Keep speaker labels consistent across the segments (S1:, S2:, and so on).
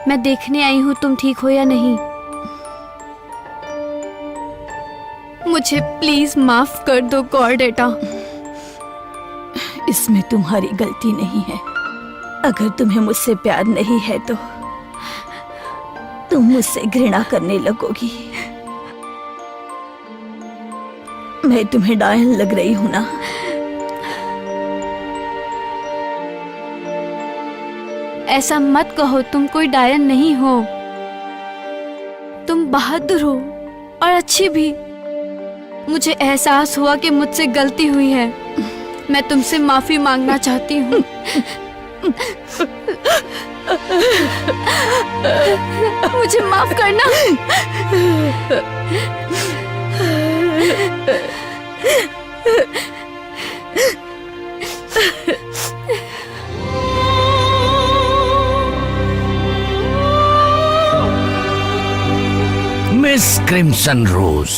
S1: मैं देखने आई हूँ तुम ठीक हो या नहीं। मुझे प्लीज माफ कर दो कॉर्डेटा।
S2: इसमें तुम्हारी गलती नहीं है। अगर तुम्हें मुझसे प्यार नहीं है तो तुम मुझसे घृणा करने लगोगी। मैं तुम्हें डायन लग रही हूं ना?
S1: ऐसा मत कहो, तुम कोई डायन नहीं हो। तुम बहादुर हो और अच्छी भी। मुझे एहसास हुआ कि मुझसे गलती हुई है। मैं तुमसे माफी मांगना चाहती हूँ। मुझे माफ करना।
S3: मिस क्रिम्सन रोज,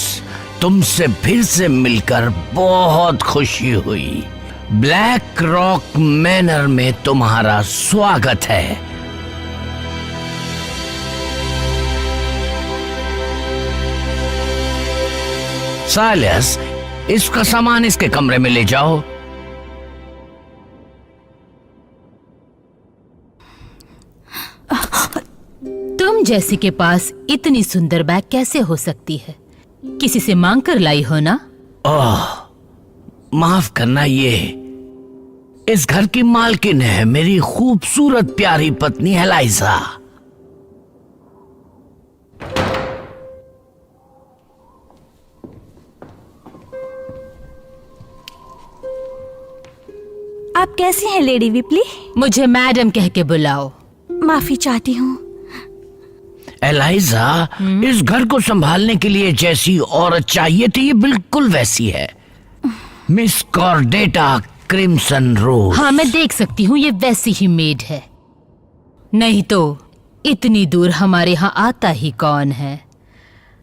S3: तुमसे फिर से मिलकर बहुत खुशी हुई। ब्लैक रॉक मैनर में तुम्हारा स्वागत है। सालियस, इसका सामान इसके कमरे में ले जाओ।
S4: तुम जैसी के पास इतनी सुंदर बैग कैसे हो सकती है? किसी से मांग कर लाई हो ना?
S3: ओह, माफ करना, ये इस घर की मालकिन है, मेरी खूबसूरत प्यारी पत्नी एलाइजा।
S2: आप कैसी हैं लेडी विपली?
S4: मुझे मैडम कह के बुलाओ।
S2: माफी चाहती हूँ।
S3: एलाइजा, इस घर को संभालने के लिए जैसी औरत चाहिए थी, ये बिल्कुल वैसी है। मिस कॉर्डेटा क्रिम्सन रोज।
S4: हाँ, मैं देख सकती हूँ ये वैसी ही मेड है। नहीं तो इतनी दूर हमारे यहाँ आता ही कौन है।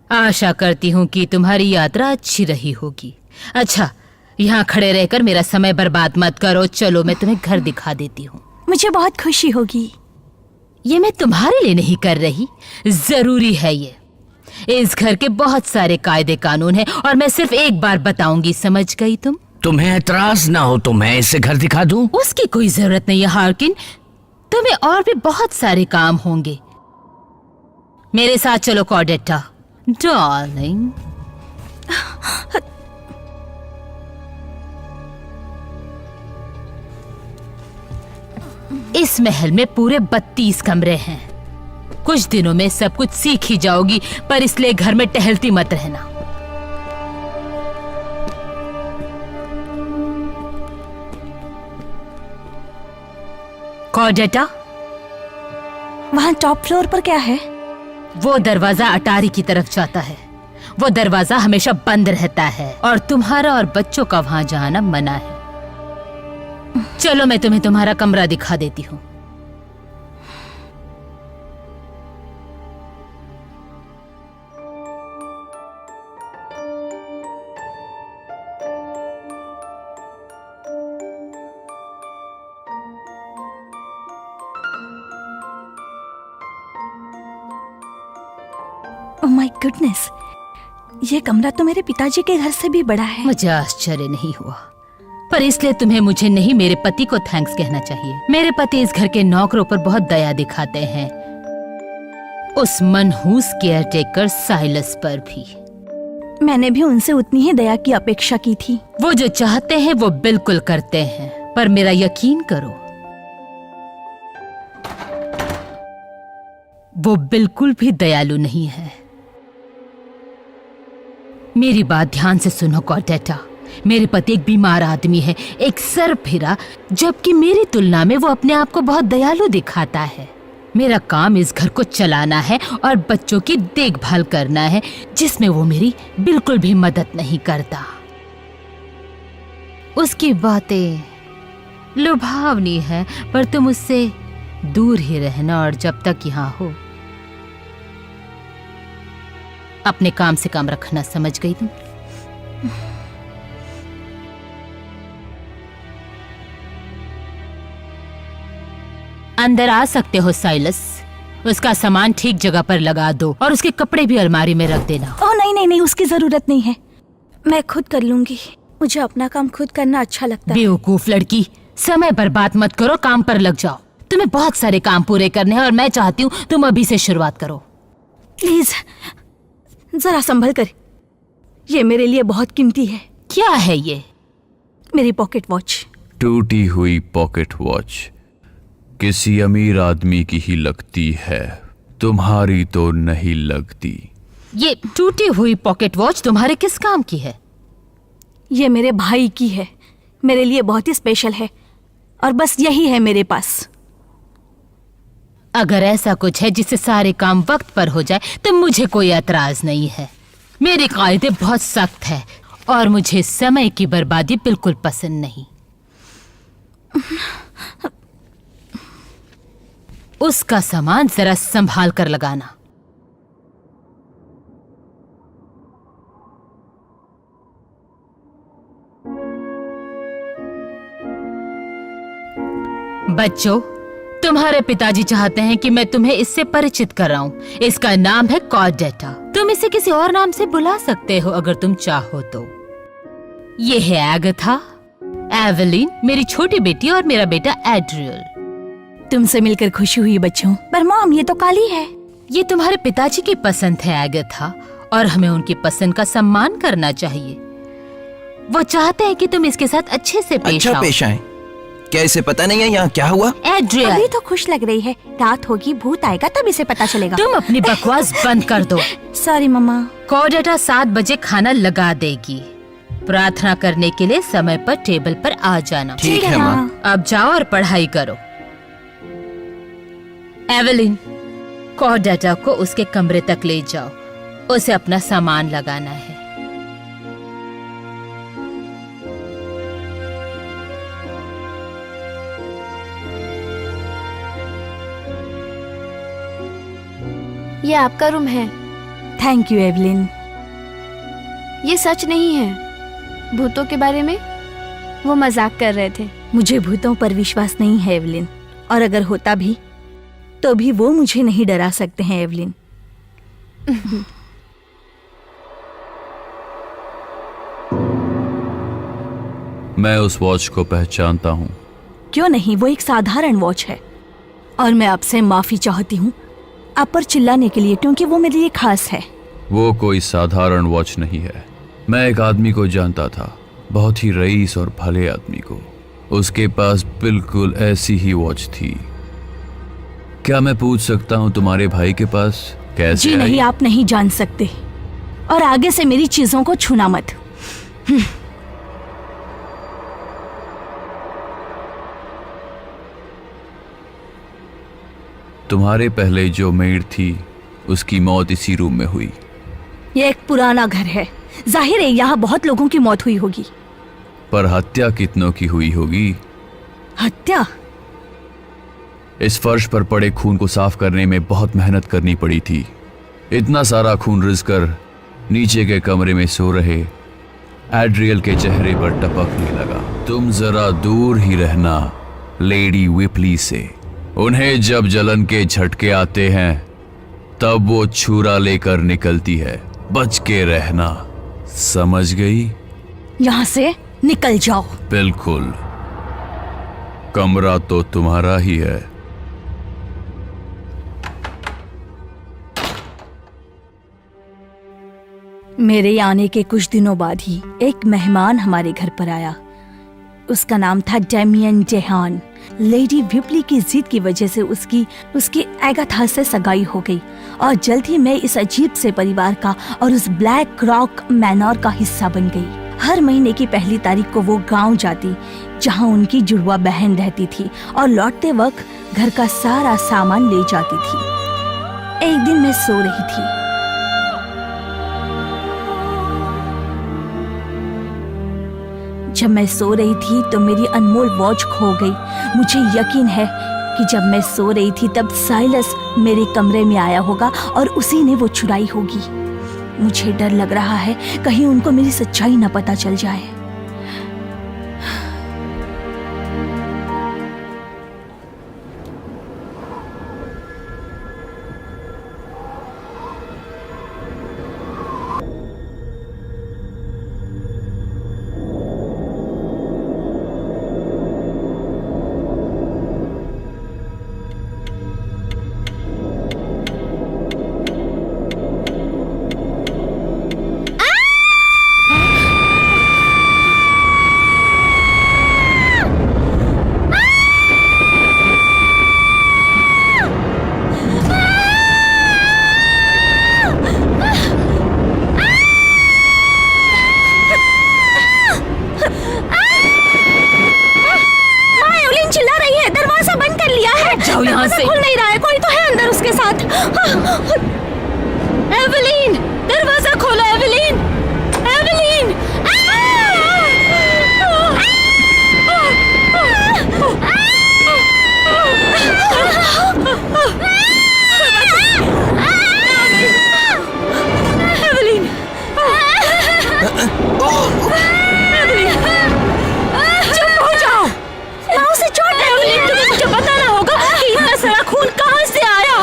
S4: आशा करती हूँ कि तुम्हारी यात्रा अच्छी रही होगी। अच्छा, यहाँ खड़े रहकर मेरा समय बर्बाद मत करो। चलो, मैं तुम्हें घर दिखा देती हूँ।
S2: मुझे बहुत खुशी होगी।
S4: ये मैं तुम्हारे लिए नहीं कर रही, जरूरी है ये। इस घर के बहुत सारे कायदे कानून हैं और मैं सिर्फ एक बार बताऊंगी, समझ गई तुम?
S3: तुम्हें एतराज ना हो तो मैं इसे घर दिखा दूं?
S4: उसकी कोई जरूरत नहीं है हार्किन, तुम्हें और भी बहुत सारे काम होंगे। मेरे साथ चलो कॉर्डेटा डार्लिंग। इस महल में पूरे 32 कमरे हैं। कुछ दिनों में सब कुछ सीख ही जाओगी, पर इसलिए घर में टहलती मत रहना। कॉर्डेटा,
S2: वहाँ टॉप फ्लोर पर क्या है?
S4: वो दरवाजा अटारी की तरफ जाता है। वो दरवाजा हमेशा बंद रहता है और तुम्हारा और बच्चों का वहां जाना मना है। चलो, मैं तुम्हें तुम्हारा कमरा दिखा देती हूँ।
S2: ओह माय गुडनेस, ये कमरा तो मेरे पिताजी के घर से भी बड़ा है।
S4: मुझे आश्चर्य नहीं हुआ। पर इसलिए तुम्हें मुझे नहीं, मेरे पति को थैंक्स कहना चाहिए। मेरे पति इस घर के नौकरों पर बहुत दया दिखाते हैं, उस मनहूस केयरटेकर साइलस पर भी।
S2: मैंने भी उनसे उतनी ही दया की अपेक्षा की थी।
S4: वो जो चाहते हैं वो बिल्कुल करते हैं, पर मेरा यकीन करो, वो बिल्कुल भी दयालु नहीं है। मेरी बात ध्यान से सुनो कॉर्डेटा। मेरे पति एक बीमार आदमी है, एक सरफिरा, जबकि मेरी तुलना में वो अपने आप को बहुत दयालु दिखाता है। मेरा काम इस घर को चलाना है और बच्चों की देखभाल करना है, जिसमें वो मेरी बिल्कुल भी मदद नहीं करता। उसकी बातें लुभावनी है, पर तुम उससे दूर ही रहना, और जब तक यहाँ हो अपने काम से काम रखना, समझ गई तुम? अंदर आ सकते हो साइलस। उसका सामान ठीक जगह पर लगा दो और उसके कपड़े भी अलमारी में रख देना।
S2: ओह नहीं नहीं नहीं, उसकी जरूरत नहीं है, मैं खुद कर लूंगी। मुझे अपना काम खुद करना अच्छा लगता है।
S4: बेवकूफ लड़की, समय पर बात मत करो, काम पर लग जाओ। तुम्हें बहुत सारे काम पूरे करने हैं और मैं चाहती हूँ तुम अभी से शुरुआत करो।
S2: प्लीज जरा संभल कर, ये मेरे लिए बहुत कीमती है।
S4: क्या है ये?
S2: मेरी पॉकेट वॉच।
S5: टूटी हुई पॉकेट वॉच किसी अमीर आदमी की ही लगती है, तुम्हारी तो नहीं लगती।
S4: ये टूटी हुई पॉकेट वॉच तुम्हारे किस काम की है?
S2: ये मेरे भाई की है, मेरे लिए बहुत ही स्पेशल है, और बस यही है मेरे पास।
S4: अगर ऐसा कुछ है जिससे सारे काम वक्त पर हो जाए तो मुझे कोई एतराज नहीं है। मेरे कायदे बहुत सख्त है और मुझे समय की बर्बादी बिल्कुल पसंद नहीं। उसका सामान जरा संभाल कर लगाना। बच्चों, तुम्हारे पिताजी चाहते हैं कि मैं तुम्हें इससे परिचित कराऊं। इसका नाम है कॉर्डेटा। तुम इसे किसी और नाम से बुला सकते हो अगर तुम चाहो तो। ये है एगाथा, एवेलिन मेरी छोटी बेटी और मेरा बेटा एड्रियल।
S2: तुमसे मिलकर खुशी हुई बच्चों। पर मॉम, ये तो काली है।
S4: ये तुम्हारे पिताजी की पसंद है एगाथा, और हमें उनकी पसंद का सम्मान करना चाहिए। वो चाहते हैं कि तुम इसके साथ अच्छे से पेश आओ।
S6: अच्छा पेश आए। क्या इसे पता नहीं है यहाँ क्या हुआ?
S4: एड्रियल,
S2: अभी तो खुश लग रही है, रात होगी, भूत आएगा तब इसे पता चलेगा।
S4: तुम अपनी बकवास बंद कर दो।
S2: सॉरी मम्मा।
S4: कॉर्डेटा 7 बजे खाना लगा देगी। प्रार्थना करने के लिए समय पर टेबल पर आ जाना।
S6: ठीक है माँ।
S4: अब जाओ और पढ़ाई करो। एवेलिन, कॉर्डेटा को उसके कमरे तक ले जाओ, उसे अपना सामान लगाना है।
S1: ये आपका रूम है।
S2: Thank you Evelyn.
S1: ये सच नहीं है। भूतों के बारे में वो मजाक कर रहे थे।
S2: मुझे भूतों पर विश्वास नहीं है एवलिन, और अगर होता भी तो भी वो मुझे नहीं डरा सकते हैं एवलिन।
S5: मैं उस वॉच को पहचानता हूँ।
S2: क्यों नहीं, वो एक साधारण वॉच है, और मैं आपसे माफी चाहती हूँ आप पर चिल्लाने के लिए, क्योंकि वो मेरे लिए खास है।
S5: वो कोई साधारण वॉच नहीं है। मैं एक आदमी को जानता था, बहुत ही रईस और भले आदमी को। उसके पास बिल्कुल ऐसी ही वॉच थी। क्या मैं पूछ सकता हूँ तुम्हारे भाई के पास कैसे
S2: जी नहीं,
S5: आई?
S2: आप नहीं जान सकते, और आगे से मेरी चीजों को छूना मत।
S5: तुम्हारे पहले जो मेड थी उसकी मौत इसी रूम में हुई।
S2: ये एक पुराना घर है, जाहिर है यहाँ बहुत लोगों की मौत हुई होगी।
S5: पर हत्या कितनों की हुई होगी?
S2: हत्या?
S5: इस फर्श पर पड़े खून को साफ करने में बहुत मेहनत करनी पड़ी थी। इतना सारा खून रिस कर नीचे के कमरे में सो रहे एड्रियल के चेहरे पर टपकने लगा। तुम जरा दूर ही रहना लेडी विपली से। उन्हें जब जलन के झटके आते हैं तब वो छुरा लेकर निकलती है। बच के रहना, समझ गई?
S2: यहाँ से निकल जाओ।
S5: बिल्कुल, कमरा तो तुम्हारा ही है।
S2: मेरे आने के कुछ दिनों बाद ही एक मेहमान हमारे घर पर आया। उसका नाम था डेमियन जेहान। लेडी विपली की जिद की वजह से उसकी एगाथा से सगाई हो गई और जल्द ही मैं इस अजीब से परिवार का और उस ब्लैक रॉक मैनर का हिस्सा बन गई। हर महीने की पहली तारीख को वो गांव जाती जहां उनकी जुड़वा बहन रहती थी और लौटते वक्त घर का सारा सामान ले जाती थी। एक दिन मैं सो रही थी। जब मैं सो रही थी तो मेरी अनमोल वॉच खो गई। मुझे यकीन है कि जब मैं सो रही थी तब साइलस मेरे कमरे में आया होगा और उसी ने वो चुराई होगी। मुझे डर लग रहा है कहीं उनको मेरी सच्चाई न पता चल जाए।
S4: जाओ यहाँ से।
S2: खुल नहीं रहा है, कोई तो है अंदर उसके साथ।
S4: एवलीन, दरवाजा खोलो एवलीन। एवलीन! एवलीन! चुप हो जाओ।
S2: माँ उसे चोट लगी।
S4: तुम्हें मुझे बताना होगा कि इतना सारा खून कहाँ से आया।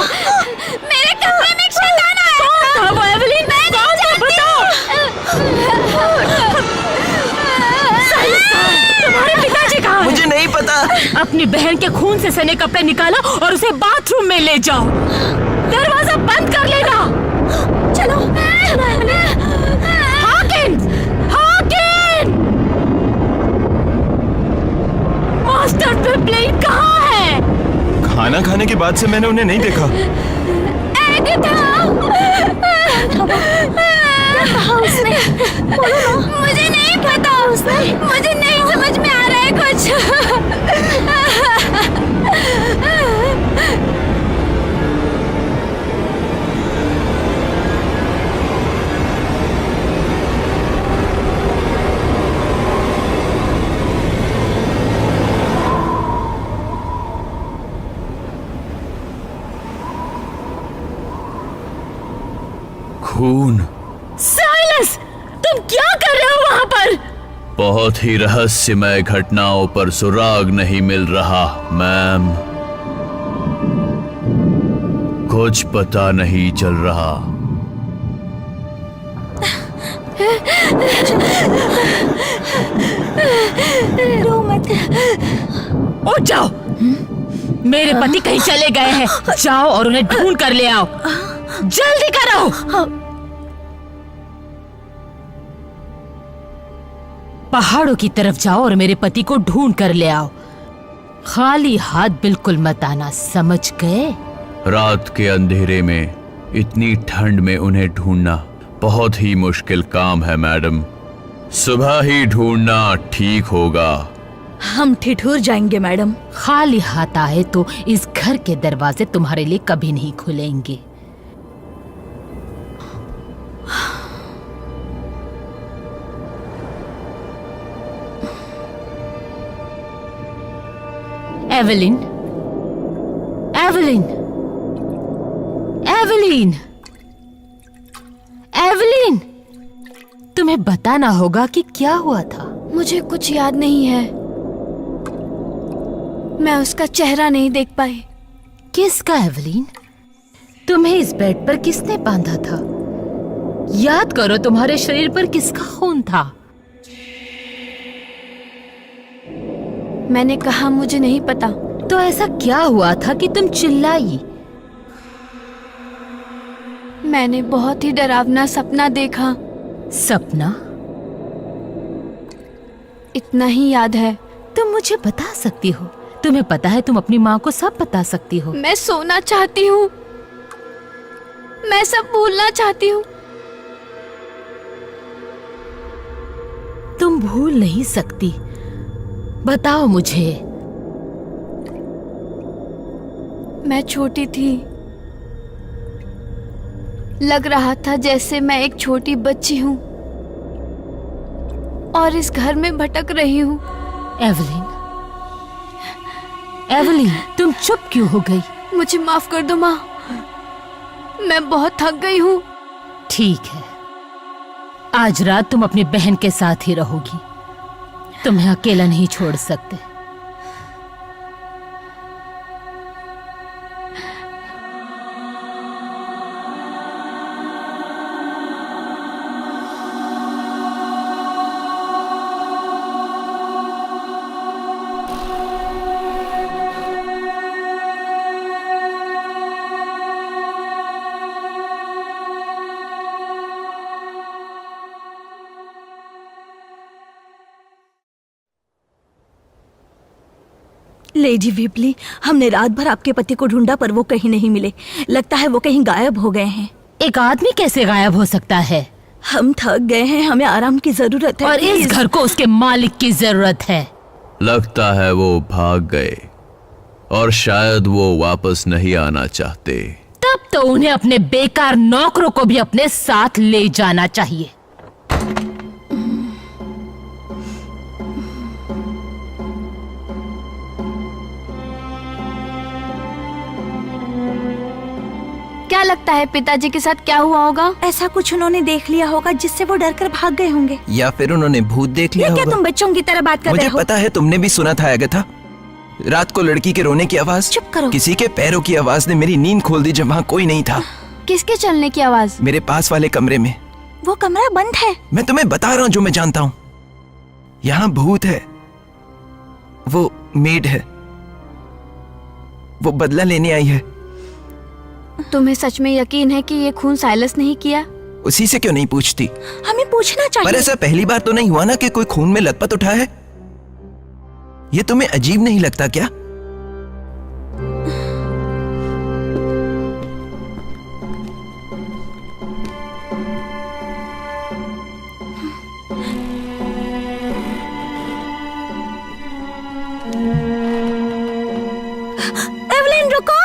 S1: मेरे कमरे में एक शैतान आया।
S4: कौन था वो एवलीन? कौन था बताओ। तुम्हारे पिताजी कहाँ हैं?
S6: मुझे नहीं पता।
S4: अपनी बहन के खून से सने कपड़े निकालो और उसे बाथरूम में ले जाओ। दरवाजा बंद कर लेना।
S2: चलो
S4: हॉकिंस! हॉकिंस! मास्टर विपलिन कहाँ है?
S6: खाना खाने के बाद से मैंने उन्हें नहीं देखा।
S1: मुझे नहीं पता। मुझे नहीं समझ में आ रहा है कुछ।
S5: खून।
S4: साइलस, तुम क्या कर रहे हो वहाँ पर?
S5: बहुत ही रहस्यमय घटनाओं पर सुराग नहीं मिल रहा मैम। कुछ पता नहीं चल रहा।
S2: रो मत।
S4: उठ जाओ। मेरे पति कहीं चले गए हैं। जाओ और उन्हें ढूंढ कर ले आओ। जल्दी करो। पहाड़ों की तरफ जाओ और मेरे पति को ढूंढ कर ले आओ। खाली हाथ बिल्कुल मत आना, समझ गए?
S5: रात के अंधेरे में इतनी ठंड में उन्हें ढूंढना बहुत ही मुश्किल काम है मैडम। सुबह ही ढूंढना ठीक होगा।
S2: हम ठिठुर जाएंगे मैडम।
S4: खाली हाथ आए तो इस घर के दरवाजे तुम्हारे लिए कभी नहीं खुलेंगे। एवलिन, एवलिन, एवलिन, एवलिन, तुम्हें बताना होगा कि क्या हुआ था।
S1: मुझे कुछ याद नहीं है। मैं उसका चेहरा नहीं देख पाई।
S4: किसका एवलिन? तुम्हें इस बेड पर किसने बांधा था? याद करो, तुम्हारे शरीर पर किसका खून था?
S1: मैंने कहा मुझे नहीं पता।
S4: तो ऐसा क्या हुआ था कि तुम चिल्लाई?
S1: मैंने बहुत ही डरावना सपना देखा।
S4: सपना?
S1: इतना ही याद है।
S4: तुम मुझे बता सकती हो? तुम्हें पता है तुम अपनी माँ को सब बता सकती हो।
S1: मैं सोना चाहती हूँ, मैं सब भूलना चाहती हूँ।
S4: तुम भूल नहीं सकती। बताओ मुझे।
S1: मैं छोटी थी, लग रहा था जैसे मैं एक छोटी बच्ची हूँ और इस घर में भटक रही हूँ।
S4: एवलिन, एवलिन, तुम चुप क्यों हो गई?
S1: मुझे माफ कर दो माँ, मैं बहुत थक गई हूँ।
S4: ठीक है, आज रात तुम अपनी बहन के साथ ही रहोगी। तुम्हें अकेला नहीं छोड़ सकते।
S2: लेडी विपली, हमने रात भर आपके पति को ढूंढा पर वो कहीं नहीं मिले। लगता है वो कहीं गायब हो गए हैं।
S4: एक आदमी कैसे गायब हो सकता है?
S2: हम थक गए हैं, हमें आराम की जरूरत है।
S4: और इस घर को उसके मालिक की जरूरत है।
S5: लगता है वो भाग गए और शायद वो वापस नहीं आना चाहते।
S4: तब तो उन्हें अपने बेकार नौकरों को भी अपने साथ ले जाना चाहिए।
S1: क्या लगता है पिताजी के साथ क्या हुआ होगा?
S2: ऐसा कुछ उन्होंने देख लिया होगा जिससे वो डर कर भाग गए होंगे।
S7: या फिर उन्होंने भूत देख लिया
S2: ये क्या
S7: होगा।
S2: तुम बच्चों की तरह बात कर रहे
S7: मुझे
S2: हो?
S7: पता है, तुमने भी सुना था अगथा। रात को लड़की के रोने की आवाज,
S2: चुप करो।
S7: किसी के पैरों की आवाज ने मेरी नींद खोल दी जब वहाँ कोई नहीं था।
S1: किसके चलने की आवाज?
S7: मेरे पास वाले कमरे में।
S2: वो कमरा बंद है।
S7: मैं तुम्हें बता रहा हूँ जो मैं जानता हूँ। यहाँ भूत है, वो मेड है, वो बदला लेने आई है।
S1: तुम्हें सच में यकीन है कि ये खून साइलस नहीं किया?
S7: उसी से क्यों नहीं पूछती?
S2: हमें पूछना
S7: पर
S2: चाहिए।
S7: ऐसा पहली बार तो नहीं हुआ ना कि कोई खून में लथपथ उठा है। ये तुम्हें अजीब नहीं लगता क्या?
S2: एवलिन रुको।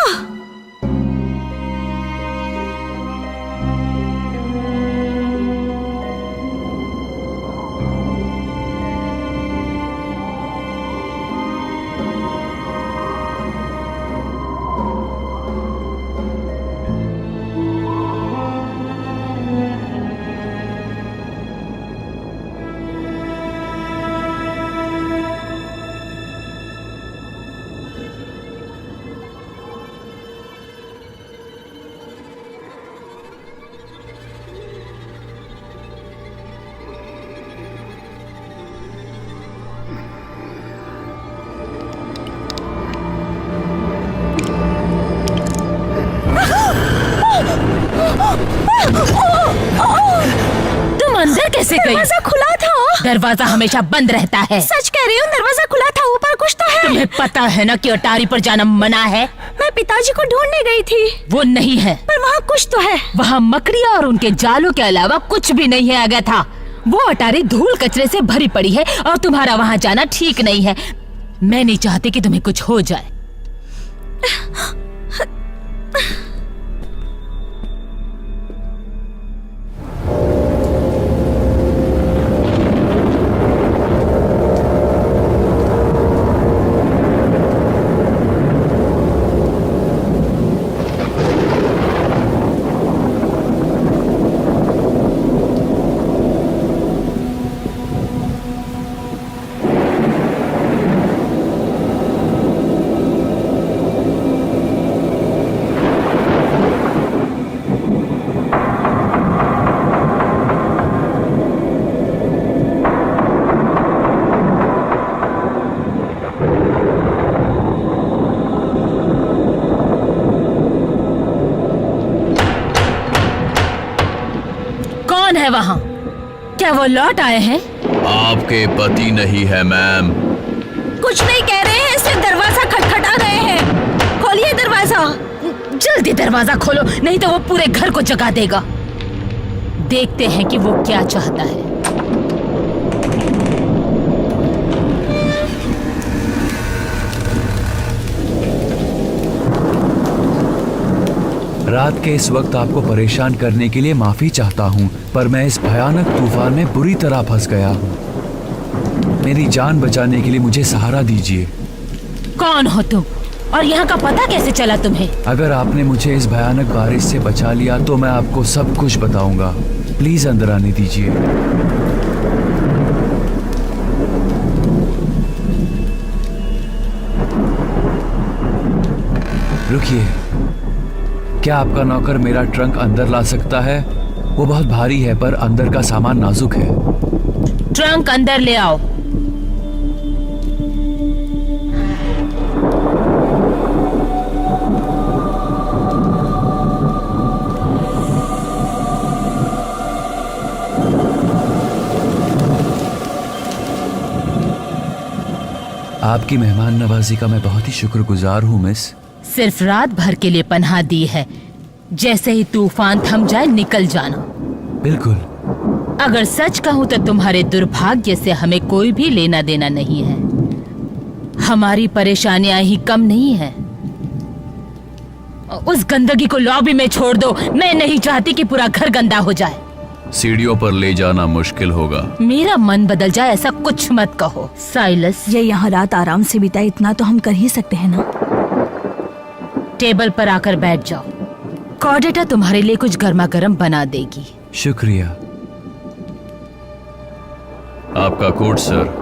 S4: तुम अंदर कैसे गई?
S2: दरवाजा खुला था।
S4: दरवाजा हमेशा बंद रहता है।
S2: सच कह रही हूँ, दरवाजा खुला था। ऊपर कुछ तो है।
S4: तुम्हें पता है ना कि अटारी पर जाना मना है।
S2: मैं पिताजी को ढूंढने गई थी,
S4: वो नहीं है।
S2: पर वहाँ कुछ तो है।
S4: वहाँ मकड़ियाँ और उनके जालों के अलावा कुछ भी नहीं है अगाथा। वो अटारी धूल कचरे से भरी पड़ी है और तुम्हारा वहाँ जाना ठीक नहीं है। मैं नहीं चाहती कि तुम्हें कुछ हो जाए। कौन है वहाँ? क्या वो लौट आए हैं?
S5: आपके पति नहीं है मैम।
S2: कुछ नहीं कह रहे हैं, सिर्फ दरवाजा खटखटा रहे हैं। खोलिए दरवाजा।
S4: जल्दी दरवाजा खोलो, नहीं तो वो पूरे घर को जगा देगा। देखते हैं कि वो क्या चाहता है।
S5: रात के इस वक्त आपको परेशान करने के लिए माफी चाहता हूँ, पर मैं इस भयानक तूफान में बुरी तरह फंस गया हूँ। मेरी जान बचाने के लिए मुझे सहारा दीजिए।
S4: कौन हो तुम और यहाँ का पता कैसे चला तुम्हें?
S5: अगर आपने मुझे इस भयानक बारिश से बचा लिया तो मैं आपको सब कुछ बताऊंगा। प्लीज अंदर आने दीजिए। रुकिए, क्या आपका नौकर मेरा ट्रंक अंदर ला सकता है? वो बहुत भारी है पर अंदर का सामान नाजुक है।
S4: ट्रंक अंदर ले आओ।
S5: आपकी मेहमान नवाजी का मैं बहुत ही शुक्रगुजार हूँ मिस।
S4: सिर्फ रात भर के लिए पनाह दी है, जैसे ही तूफान थम जाए निकल जाना।
S5: बिल्कुल।
S4: अगर सच कहूँ तो तुम्हारे दुर्भाग्य से हमें कोई भी लेना देना नहीं है। हमारी परेशानियां ही कम नहीं है। उस गंदगी को लॉबी में छोड़ दो। मैं नहीं चाहती कि पूरा घर गंदा हो जाए।
S5: सीढ़ियों पर ले जाना मुश्किल होगा।
S4: मेरा मन बदल जाए ऐसा कुछ मत कहो साइलस।
S2: ये यहाँ रात आराम से बिताए, इतना तो हम कर ही सकते हैं ना।
S4: टेबल पर आकर बैठ जाओ। कॉर्डेटा तुम्हारे लिए कुछ गर्मा गर्म बना देगी।
S5: शुक्रिया। आपका कोट सर।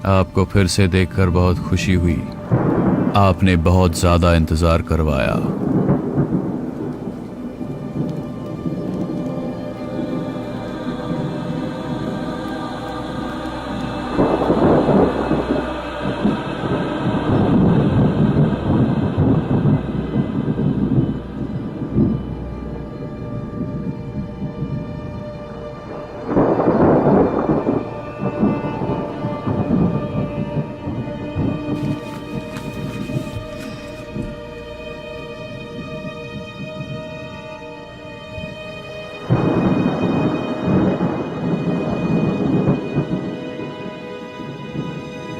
S5: आपको फिर से देखकर बहुत खुशी हुई। आपने बहुत ज्यादा इंतजार करवाया।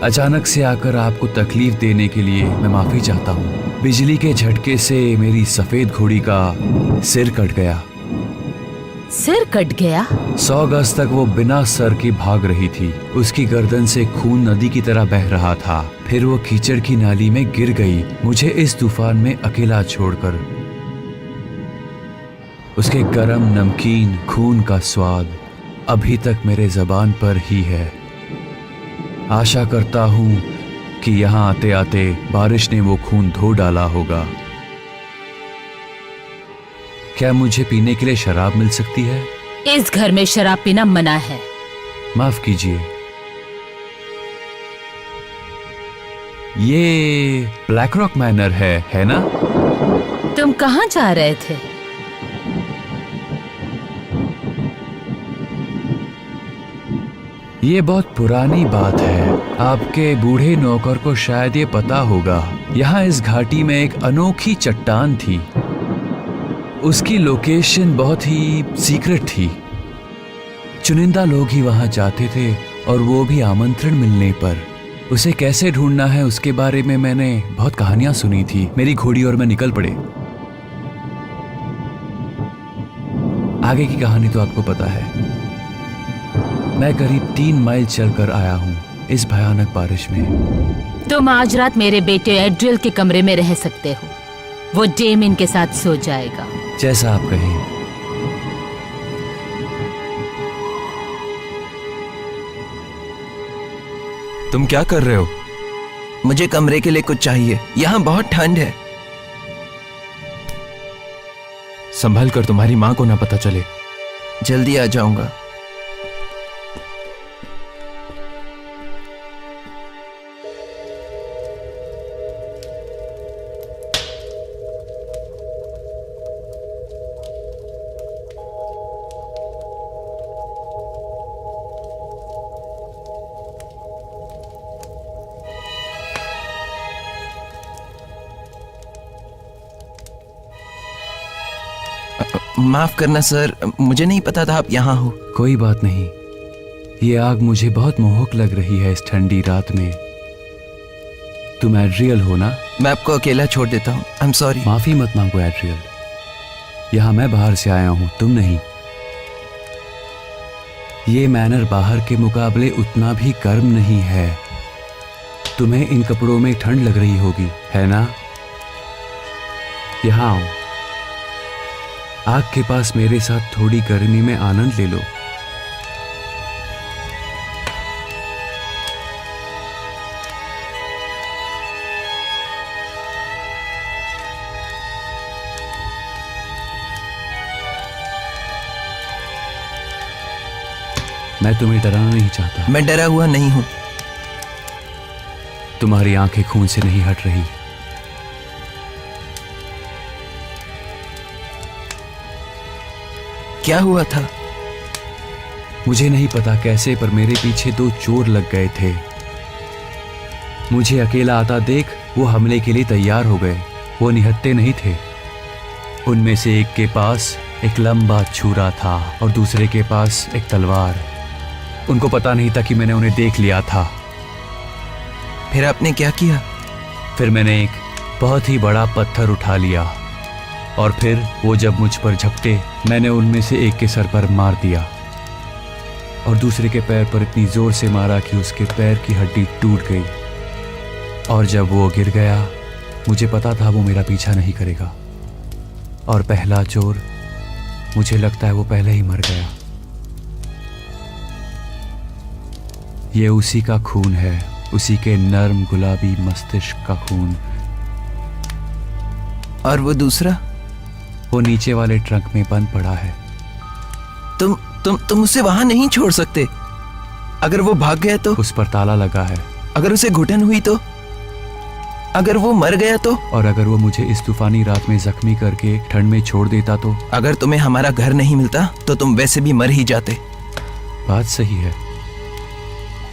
S5: अचानक से आकर आपको तकलीफ देने के लिए मैं माफी चाहता हूँ। बिजली के झटके से मेरी सफेद घोड़ी का सिर कट गया।
S4: सिर कट गया?
S5: 100 गज तक वो बिना सर के भाग रही थी। उसकी गर्दन से खून नदी की तरह बह रहा था। फिर वो कीचड़ की नाली में गिर गई, मुझे इस तूफान में अकेला छोड़कर। उसके गरम नमकीन खून का स्वाद अभी तक मेरे जबान पर ही है। आशा करता हूँ कि यहाँ आते आते बारिश ने वो खून धो डाला होगा। क्या मुझे पीने के लिए शराब मिल सकती है?
S4: इस घर में शराब पीना मना है।
S5: माफ कीजिए। ये ब्लैक रॉक मैनर है ना?
S4: तुम कहाँ जा रहे थे?
S5: ये बहुत पुरानी बात है। आपके बूढ़े नौकर को शायद ये पता होगा। यहाँ इस घाटी में एक अनोखी चट्टान थी। उसकी लोकेशन बहुत ही सीक्रेट थी। चुनिंदा लोग ही वहां जाते थे और वो भी आमंत्रण मिलने पर। उसे कैसे ढूंढना है उसके बारे में मैंने बहुत कहानियां सुनी थी। मेरी घोड़ी और मैं निकल पड़े। आगे की कहानी तो आपको पता है। मैं करीब 3 माइल चलकर आया हूँ इस भयानक बारिश में।
S4: तुम आज रात मेरे बेटे एड्रियल के कमरे में रह सकते हो। वो डेमिन के साथ सो जाएगा।
S5: जैसा आप कहें।
S6: तुम क्या कर रहे हो?
S7: मुझे कमरे के लिए कुछ चाहिए, यहाँ बहुत ठंड है।
S6: संभल कर, तुम्हारी माँ को ना पता चले।
S7: जल्दी आ जाऊंगा। माफ करना सर, मुझे नहीं पता था आप यहाँ हो।
S5: कोई बात नहीं, ये आग मुझे बहुत मोहक लग रही है इस ठंडी रात में। तुम एड्रियल हो ना?
S7: मैं आपको अकेला छोड़ देता हूँ। I am sorry.
S5: माफी मत मांगो एड्रियल, यहाँ मैं बाहर से आया हूँ, तुम नहीं। ये मैनर बाहर के मुकाबले उतना भी गर्म नहीं है। तुम्हें इन कपड़ों में ठंड लग रही होगी, है ना? यहाँ आओ, आग के पास मेरे साथ थोड़ी गर्मी में आनंद ले लो। मैं तुम्हें डराना नहीं चाहता।
S7: मैं डरा हुआ नहीं हूं।
S5: तुम्हारी आंखें खून से नहीं हट रही।
S7: क्या हुआ था?
S5: मुझे नहीं पता कैसे, पर मेरे पीछे 2 चोर लग गए थे। मुझे अकेला आता देख वो हमले के लिए तैयार हो गए। वो निहत्थे नहीं थे। उनमें से एक के पास एक लंबा छुरा था और दूसरे के पास एक तलवार। उनको पता नहीं था कि मैंने उन्हें देख लिया था।
S7: फिर आपने क्या किया?
S5: फिर मैंने एक बहुत ही बड़ा पत्थर उठा लिया और फिर वो जब मुझ पर झपटे, मैंने उनमें से एक के सर पर मार दिया और दूसरे के पैर पर इतनी जोर से मारा कि उसके पैर की हड्डी टूट गई। और जब वो गिर गया, मुझे पता था वो मेरा पीछा नहीं करेगा। और पहला चोर, मुझे लगता है वो पहले ही मर गया। ये उसी का खून है, उसी के नर्म गुलाबी मस्तिष्क का खून।
S7: और वो दूसरा?
S5: वो नीचे वाले ट्रक में बंद पड़ा है।
S7: तुम उसे वहां नहीं छोड़ सकते। अगर वो भाग गया तो?
S5: उस पर ताला लगा है।
S7: अगर उसे घुटन हुई तो? अगर वो मर गया तो?
S5: और अगर वो मुझे इस तूफानी रात में जख्मी करके ठंड में छोड़ देता तो?
S7: अगर तुम्हें हमारा घर नहीं मिलता तो तुम वैसे भी मर ही जाते।
S5: बात सही है।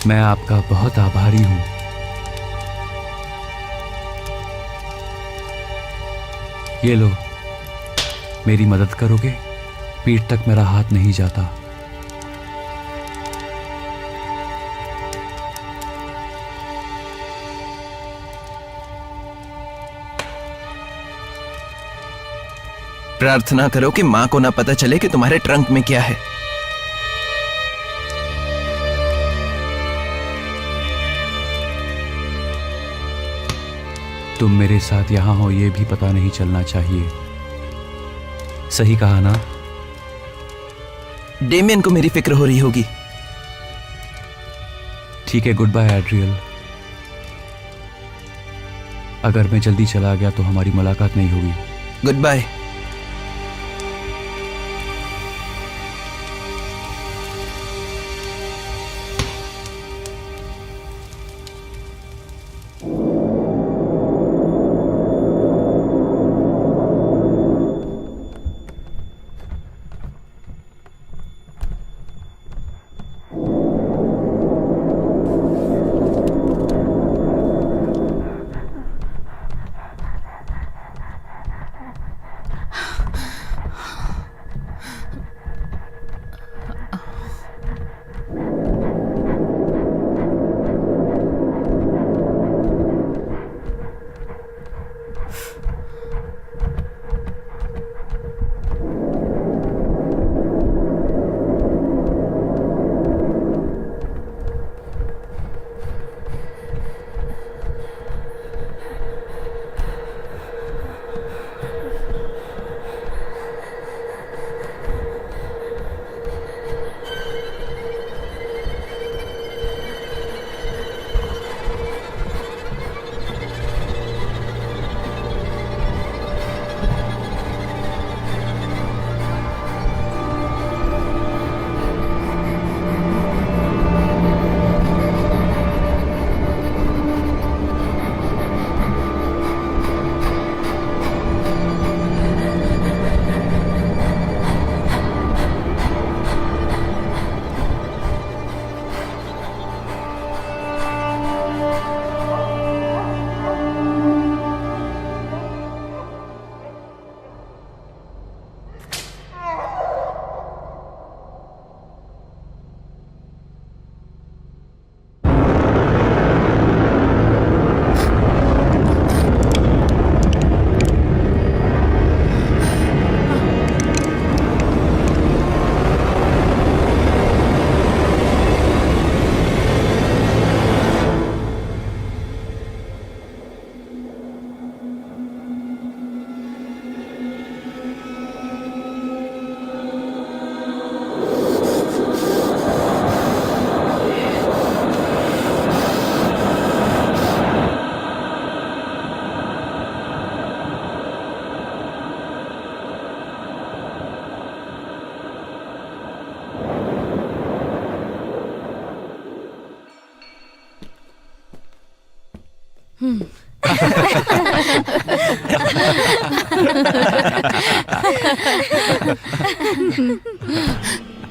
S5: मैं आपका बहुत आभारी हूं। ये लो, मेरी मदद करोगे? पीठ तक मेरा हाथ नहीं जाता।
S7: प्रार्थना करो कि मां को ना पता चले कि तुम्हारे ट्रंक में क्या है।
S5: तुम मेरे साथ यहां हो ये भी पता नहीं चलना चाहिए। सही कहा ना?
S7: डेमियन को मेरी फिक्र हो रही होगी।
S5: ठीक है, गुड बाय एड्रियल। अगर मैं जल्दी चला गया तो हमारी मुलाकात नहीं होगी।
S7: Good bye.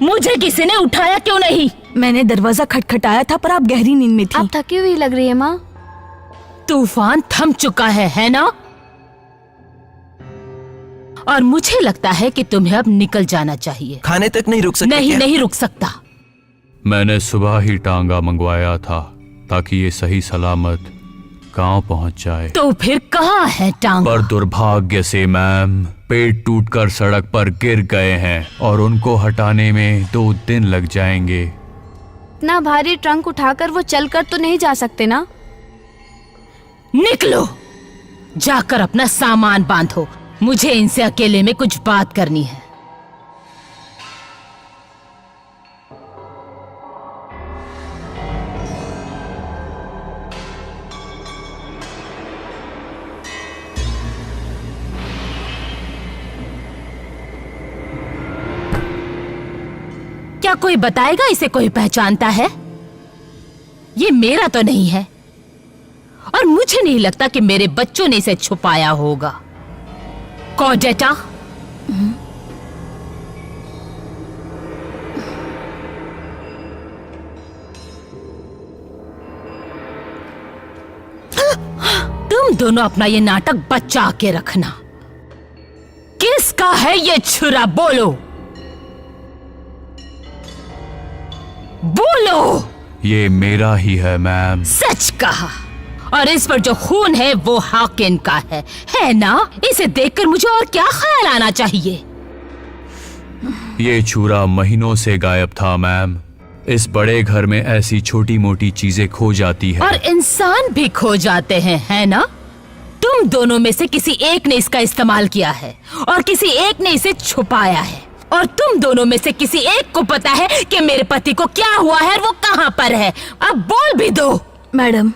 S4: मुझे किसी ने उठाया क्यों नहीं?
S2: मैंने दरवाजा खटखटाया था पर आप गहरी नींद में थी।
S1: आप थकी हुई लग रही है माँ।
S4: तूफान थम चुका है ना? और मुझे लगता है कि तुम्हें अब निकल जाना चाहिए।
S7: खाने तक नहीं रुक सकते
S4: नहीं
S7: क्या?
S4: नहीं रुक सकता।
S5: मैंने सुबह ही टांगा मंगवाया था ताकि ये सही सलामत गांव पहुंच जाए।
S4: तो फिर कहाँ है टांगा?
S5: पर दुर्भाग्य से मैम पेट टूटकर सड़क पर गिर गए हैं और उनको हटाने में 2 दिन लग जाएंगे।
S1: इतना भारी ट्रंक उठाकर वो चलकर तो नहीं जा सकते ना?
S4: निकलो, जाकर अपना सामान बांधो। मुझे इनसे अकेले में कुछ बात करनी है। क्या कोई बताएगा इसे कोई पहचानता है? ये मेरा तो नहीं है और मुझे नहीं लगता कि मेरे बच्चों ने इसे छुपाया होगा। कॉडेटा, तुम दोनों अपना ये नाटक बचा के रखना। किसका है ये छुरा? बोलो बोलो।
S5: ये मेरा ही है मैम।
S4: सच कहा। और इस पर जो खून है वो हाकिन का है ना? इसे देखकर मुझे और क्या ख्याल आना चाहिए?
S5: ये छुरा महीनों से गायब था मैम। इस बड़े घर में ऐसी छोटी मोटी चीजें खो जाती है।
S4: और इंसान भी खो जाते हैं, है ना? तुम दोनों में से किसी एक ने इसका इस्तेमाल किया है और किसी एक ने इसे छुपाया है। और तुम दोनों में से किसी एक को पता है कि मेरे पति को क्या हुआ है और वो कहाँ पर है। अब बोल भी दो।
S2: मैडम,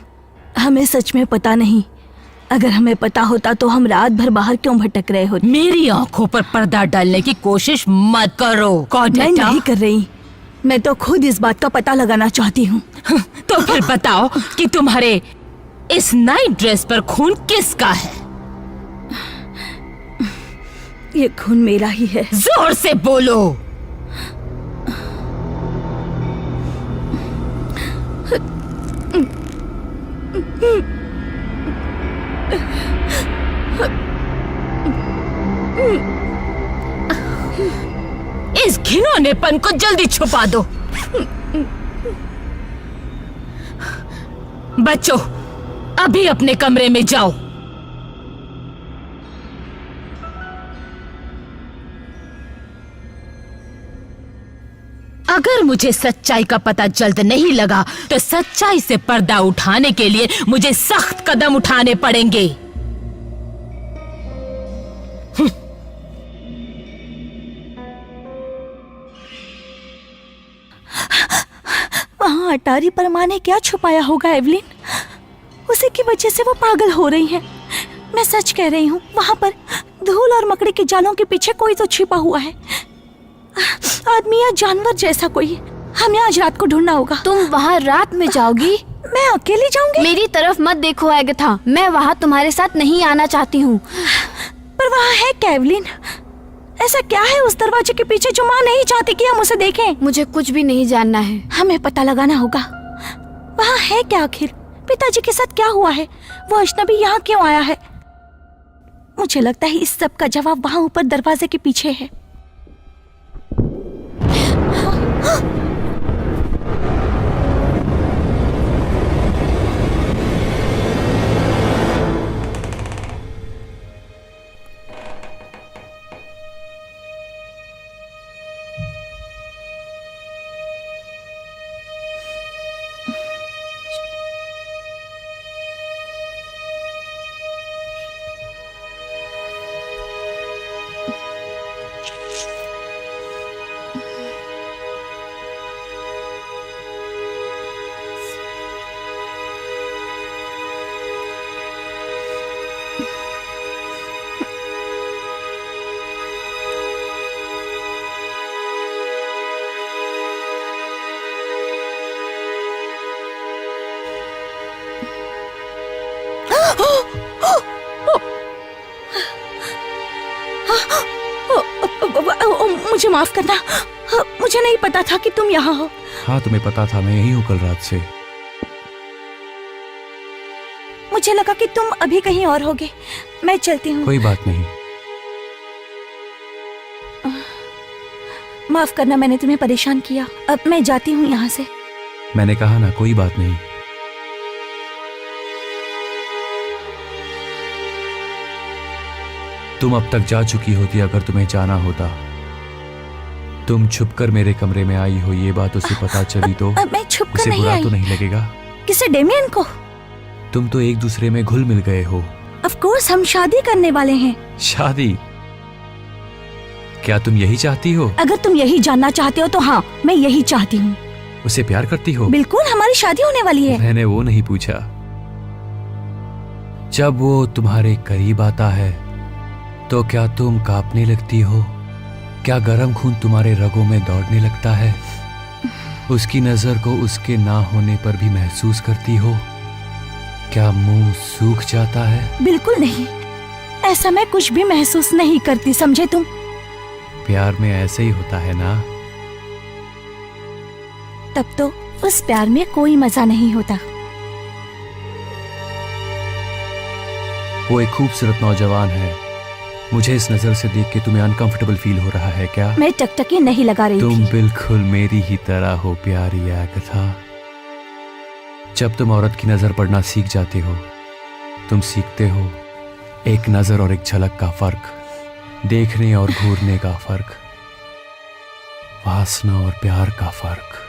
S2: हमें सच में पता नहीं। अगर हमें पता होता तो हम रात भर बाहर क्यों भटक रहे होते?
S4: मेरी आंखों पर पर्दा डालने की कोशिश मत करो
S2: मैं
S4: कॉडेटा।
S2: नहीं कर रही। मैं तो खुद इस बात का पता लगाना चाहती हूँ।
S4: तो फिर बताओ कि तुम्हारे इस नाइट ड्रेस पर खून किसका है?
S2: ये खून मेरा ही है।
S4: जोर से बोलो। इस घिनौनेपन को जल्दी छुपा दो। बच्चों, अभी अपने कमरे में जाओ। अगर मुझे सच्चाई का पता जल्द नहीं लगा तो सच्चाई से पर्दा उठाने के लिए मुझे सख्त कदम उठाने पड़ेंगे।
S2: वहाँ अटारी परमा ने क्या छुपाया होगा एवलिन? उसी की वजह से वो पागल हो रही है। मैं सच कह रही हूँ, वहाँ पर धूल और मकड़ी के जालों के पीछे कोई तो छिपा हुआ है। आदमी या जानवर जैसा कोई। हमें आज रात को ढूंढना होगा।
S1: तुम वहाँ रात में जाओगी?
S2: मैं अकेली जाऊंगी?
S1: मेरी तरफ मत देखो एगथा, मैं वहाँ तुम्हारे साथ नहीं आना चाहती हूँ।
S2: पर वहाँ है क्या एवलिन? ऐसा क्या है उस दरवाजे के पीछे जो माँ नहीं चाहती कि हम उसे देखें?
S1: मुझे कुछ भी नहीं जानना है।
S2: हमें पता लगाना होगा। वहाँ है क्या आखिर? पिताजी के साथ क्या हुआ है? वो अजनबी यहाँ क्यों आया है? मुझे लगता है इस सब का जवाब वहाँ ऊपर दरवाजे के पीछे है। मुझे माफ करना, मुझे नहीं पता था कि तुम यहाँ हो।
S5: हाँ, तुम्हें पता था, मैं यही हूँ कल रात से।
S2: मुझे लगा कि तुम अभी कहीं और होगे। मैं चलती हूँ।
S5: कोई बात नहीं।
S2: माफ करना, मैंने तुम्हें परेशान किया। अब मैं जाती हूँ यहाँ से।
S5: मैंने कहा ना, कोई बात नहीं। तुम अब तक जा चुकी होती अगर तुम्हें जाना होता। तुम छुपकर मेरे कमरे में आई हो, ये बात उसे पता चली तो
S2: मैं छुपकर
S5: उसे
S2: नहीं
S5: बुरा
S2: आई।
S5: तो नहीं लगेगा?
S2: किसे? डेमियन को?
S5: तुम तो एक दूसरे में घुल मिल गए हो।
S2: ऑफ कोर्स, हम शादी करने वाले हैं।
S5: शादी? क्या तुम यही चाहती हो?
S2: अगर तुम यही जानना चाहते हो तो हाँ, मैं यही चाहती हूँ।
S5: उसे प्यार करती हो?
S2: बिल्कुल, हमारी शादी होने वाली है।
S5: मैंने वो नहीं पूछा। जब वो तुम्हारे करीब आता है तो क्या तुम कांपने लगती हो? क्या गर्म खून तुम्हारे रगों में दौड़ने लगता है? उसकी नजर को उसके ना होने पर भी महसूस करती हो? क्या मुंह सूख जाता है?
S2: बिल्कुल नहीं, ऐसा मैं कुछ भी महसूस नहीं करती, समझे तुम?
S5: प्यार में ऐसे ही होता है ना?
S2: तब तो उस प्यार में कोई मजा नहीं होता।
S5: वो एक खूबसूरत नौजवान है। मुझे इस नजर से देख के तुम्हें अनकंफर्टेबल फील हो रहा है क्या?
S2: मैं टकटकी नहीं लगा रही
S5: तुम
S2: थी।
S5: बिल्कुल मेरी ही तरह हो प्यारी आगथा। जब तुम औरत की नजर पड़ना सीख जाते हो, तुम सीखते हो एक नजर और एक झलक का फर्क, देखने और घूरने का फर्क, वासना और प्यार का फर्क।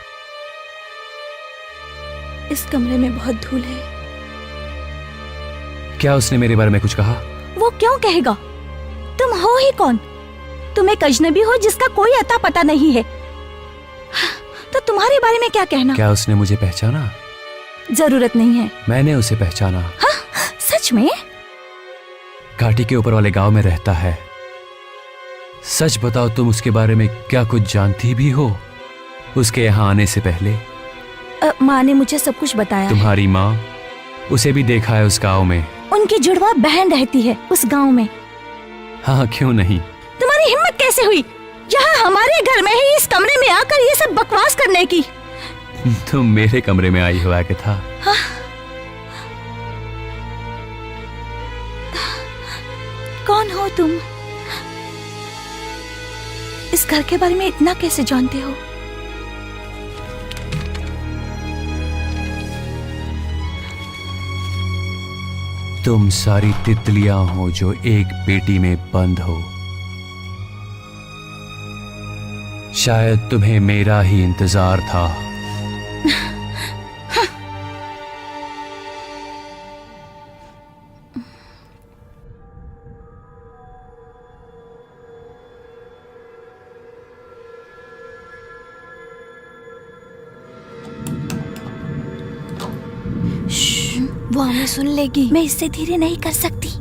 S2: इस कमरे में बहुत धूल है।
S5: क्या उसने मेरे बारे में कुछ कहा?
S2: वो क्यों कहेगा? तुम हो ही कौन? तुम एक अजनबी हो जिसका कोई अता पता नहीं है, तो तुम्हारे बारे में क्या कहना?
S5: क्या उसने मुझे पहचाना?
S2: जरूरत नहीं है।
S5: मैंने उसे पहचाना।
S2: हाँ, सच में?
S5: घाटी के ऊपर वाले गांव में रहता है। सच बताओ, तुम उसके बारे में क्या कुछ जानती भी हो? उसके यहाँ आने से पहले
S2: माँ ने मुझे सब कुछ बताया है।
S5: तुम्हारी माँ? उसे भी देखा है उस गांव में।
S2: उनकी जुड़वा बहन रहती है उस गांव में।
S5: हाँ, क्यों नहीं।
S2: तुम्हारी हिम्मत कैसे हुई यहाँ हमारे घर में ही इस कमरे में आकर ये सब बकवास करने की?
S5: तुम मेरे कमरे में आई हो आगथा।
S2: कौन हो तुम? इस घर के बारे में इतना कैसे जानते हो?
S5: तुम सारी तितलियां हो जो एक पेटी में बंद हो। शायद तुम्हें मेरा ही इंतजार था।
S1: वो हमें सुन लेगी।
S2: मैं इससे धीरे नहीं कर सकती।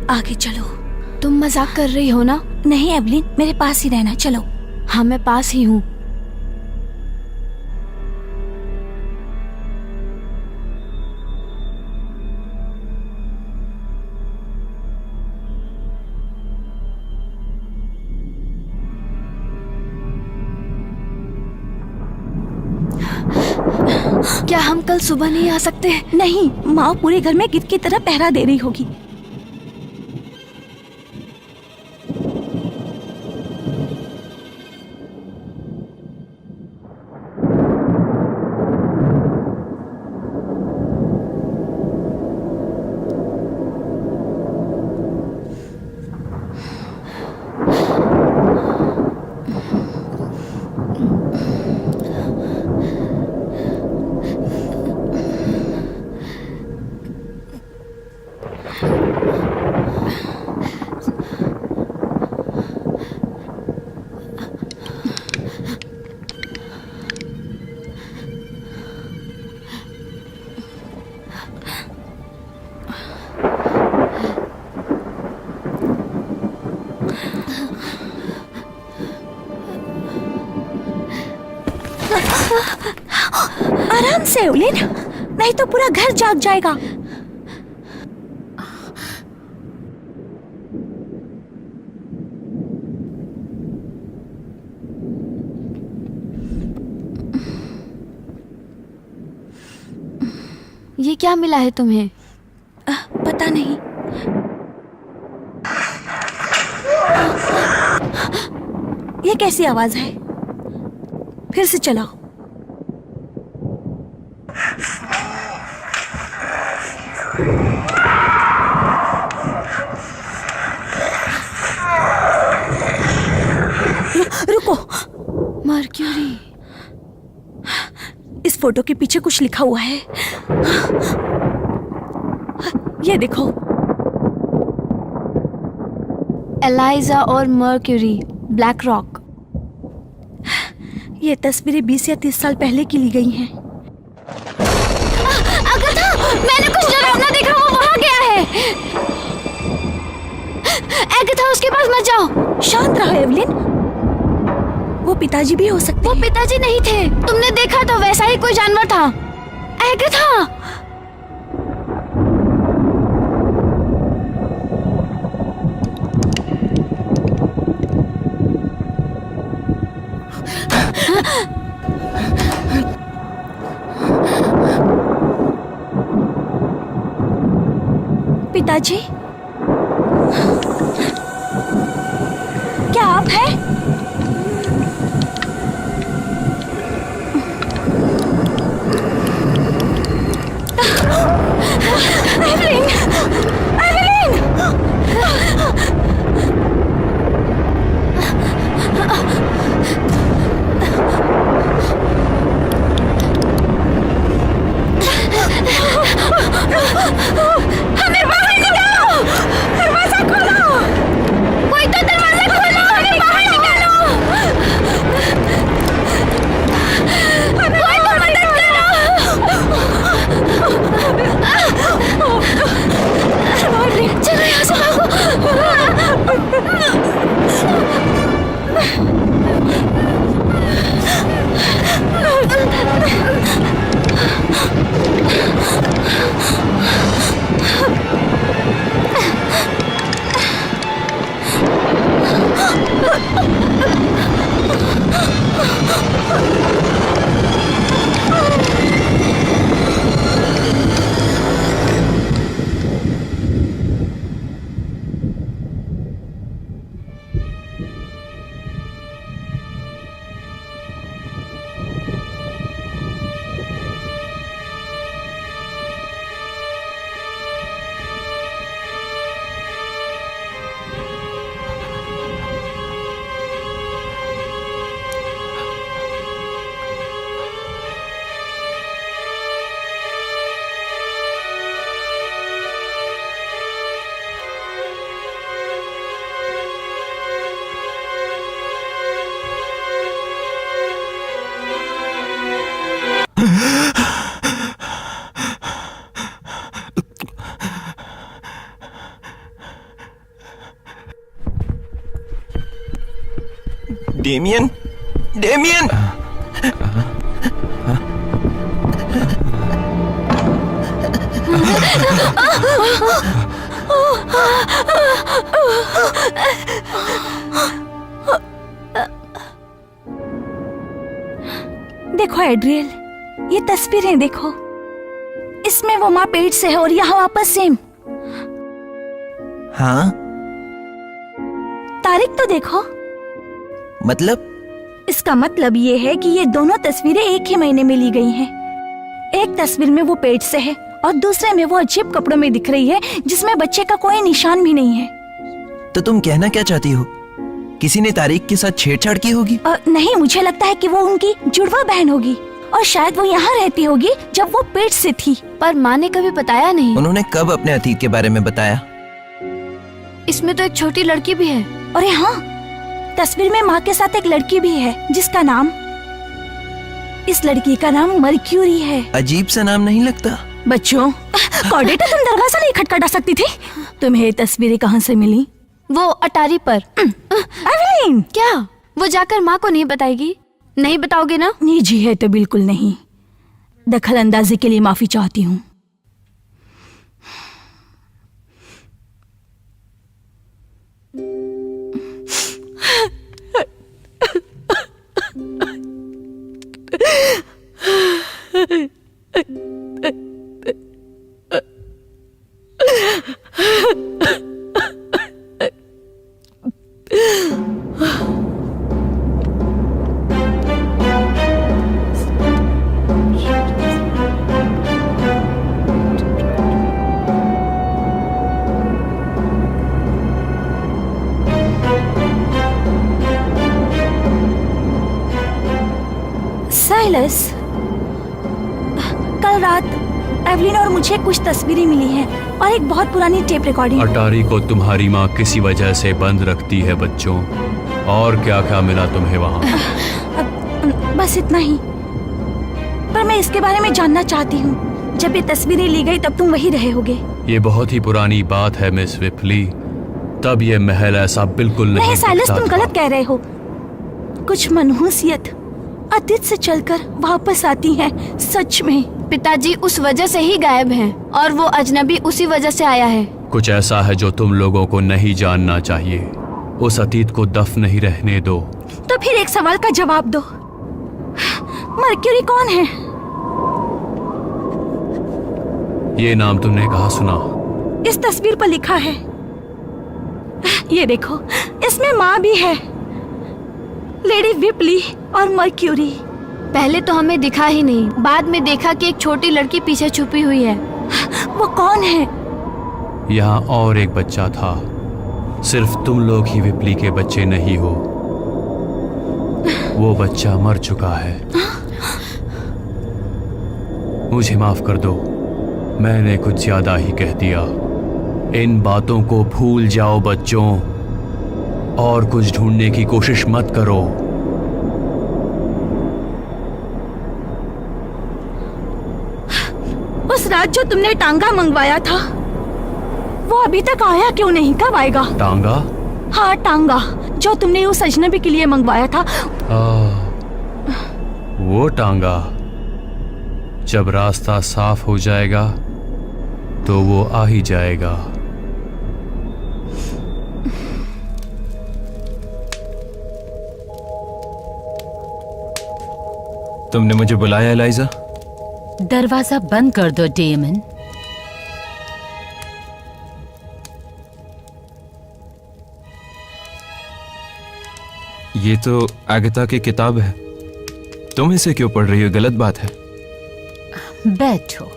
S2: आगे चलो।
S1: तुम मजाक कर रही हो ना?
S2: नहीं एवलिन, मेरे पास ही रहना, चलो।
S1: हाँ, मैं पास ही हूँ। क्या हम कल सुबह नहीं आ सकते?
S2: नहीं, माँ पूरे घर में गिद्ध की तरह पहरा दे रही होगी। आराम से एवलिन, नहीं तो पूरा घर जाग जाएगा।
S1: ये क्या मिला है तुम्हें?
S2: पता नहीं। ये कैसी आवाज है? फिर से चलाओ। रुको।
S1: मर्क्यूरी।
S2: इस फोटो के पीछे कुछ लिखा हुआ है। ये देखो।
S1: एलाइजा और मर्क्यूरी, ब्लैक रॉक।
S2: ये तस्वीरें 20 या 30 साल पहले की ली गई हैं।
S1: अगाथा, मैंने कुछ डरावना देखा, वो वहां गया है। अगाथा, उसके पास मत जाओ।
S2: शांत रहो एवलिन, वो पिताजी भी हो सकते
S1: वो
S2: हैं।
S1: पिताजी नहीं थे, तुमने देखा तो वैसा ही कोई जानवर था। अगाथा,
S2: पिताजी, क्या आप हैं? एवलिन! एवलिन! हमें बाहर निकालो! दरवाजा खोलो! कोई तो दरवाजा खोलो! हमें बाहर निकालो! कोई तो मदद करो! चलो यहाँ से
S7: डेमियन, डेमियन!
S2: देखो एड्रियल, ये तस्वीरें देखो। इसमें वो माँ पेट से है और यहाँ वापस सेम।
S7: हाँ,
S2: तारीख तो देखो।
S7: मतलब?
S2: इसका मतलब ये है कि ये दोनों तस्वीरें एक ही महीने में ली गई हैं। एक तस्वीर में वो पेट से है और दूसरे में वो अजीब कपड़ों में दिख रही है जिसमें बच्चे का कोई निशान भी नहीं है।
S7: तो तुम कहना क्या चाहती हो? किसी ने तारीख के साथ छेड़छाड़ की होगी?
S2: नहीं, मुझे लगता है कि वो उनकी जुड़वा बहन होगी और शायद वो यहाँ रहती होगी जब वो पेट से थी।
S1: पर माँ ने कभी बताया नहीं।
S7: उन्होंने कब अपने अतीत के बारे में बताया?
S1: इसमें तो एक छोटी लड़की भी है।
S2: और हाँ, तस्वीर में माँ के साथ एक लड़की भी है जिसका नाम, इस लड़की का नाम मर्क्यूरी है।
S7: अजीब सा नाम नहीं लगता?
S2: बच्चों, कॉर्डेटा, तुम दरवाजा नहीं खटखटा सकती थी? तुम्हें ये तस्वीरें कहाँ से मिली?
S1: वो अटारी पर।
S2: एवलिन!
S1: क्या वो जाकर माँ को नहीं बताएगी? नहीं बताओगे ना?
S2: निजी है तो बिल्कुल नहीं। दखल अंदाजी के लिए माफी चाहती हूँ। साइलस, कल रात एवलिन और मुझे कुछ तस्वीरें मिली हैं और एक बहुत पुरानी टेप रिकॉर्डिंग।
S5: अटारी को तुम्हारी माँ किसी वजह से बंद रखती है बच्चों। और क्या क्या मिला तुम्हें वहाँ?
S2: बस इतना ही। पर मैं इसके बारे में जानना चाहती हूँ। जब ये तस्वीरें ली गई तब तुम वही रहे होगे।
S5: ये बहुत ही पुरानी बात है मिस विपली। तब ये महल ऐसा बिल्कुल नहीं
S2: साइलस,
S5: दिखता
S2: तुम
S5: था।
S2: गलत कह रहे हो। कुछ मनहूसियत अतीत से चलकर वापस आती है, सच में।
S1: पिताजी उस वजह से ही गायब हैं और वो अजनबी उसी वजह से आया है।
S5: कुछ ऐसा है जो तुम लोगों को नहीं जानना चाहिए। उस अतीत को दफन नहीं रहने दो।
S2: तो फिर एक सवाल का जवाब दो। मर्क्यूरी कौन है?
S5: ये नाम तुमने कहाँ सुना?
S2: इस तस्वीर पर लिखा है। ये देखो, इसमें माँ भी है, लेडी विपली और मर्क्यूरी।
S1: पहले तो हमें दिखा ही नहीं, बाद में देखा कि एक छोटी लड़की पीछे छुपी हुई है।
S2: वो कौन है?
S5: यहाँ और एक बच्चा था। सिर्फ तुम लोग ही विपली के बच्चे नहीं हो। वो बच्चा मर चुका है। मुझे माफ कर दो, मैंने कुछ ज्यादा ही कह दिया। इन बातों को भूल जाओ बच्चों, और कुछ ढूंढने की कोशिश मत करो।
S2: उस रात जो तुमने टांगा मंगवाया था, वो अभी तक आया क्यों नहीं? कब आएगा?
S5: टांगा?
S2: हाँ, टांगा जो तुमने उस अजनबी के लिए मंगवाया था।
S5: वो टांगा जब रास्ता साफ हो जाएगा तो वो आ ही जाएगा।
S6: तुमने मुझे बुलाया एलाइजा?
S4: दरवाजा बंद कर दो डेमन।
S6: ये तो आगता की किताब है। तुम इसे क्यों पढ़ रही हो? गलत बात है।
S4: बैठो।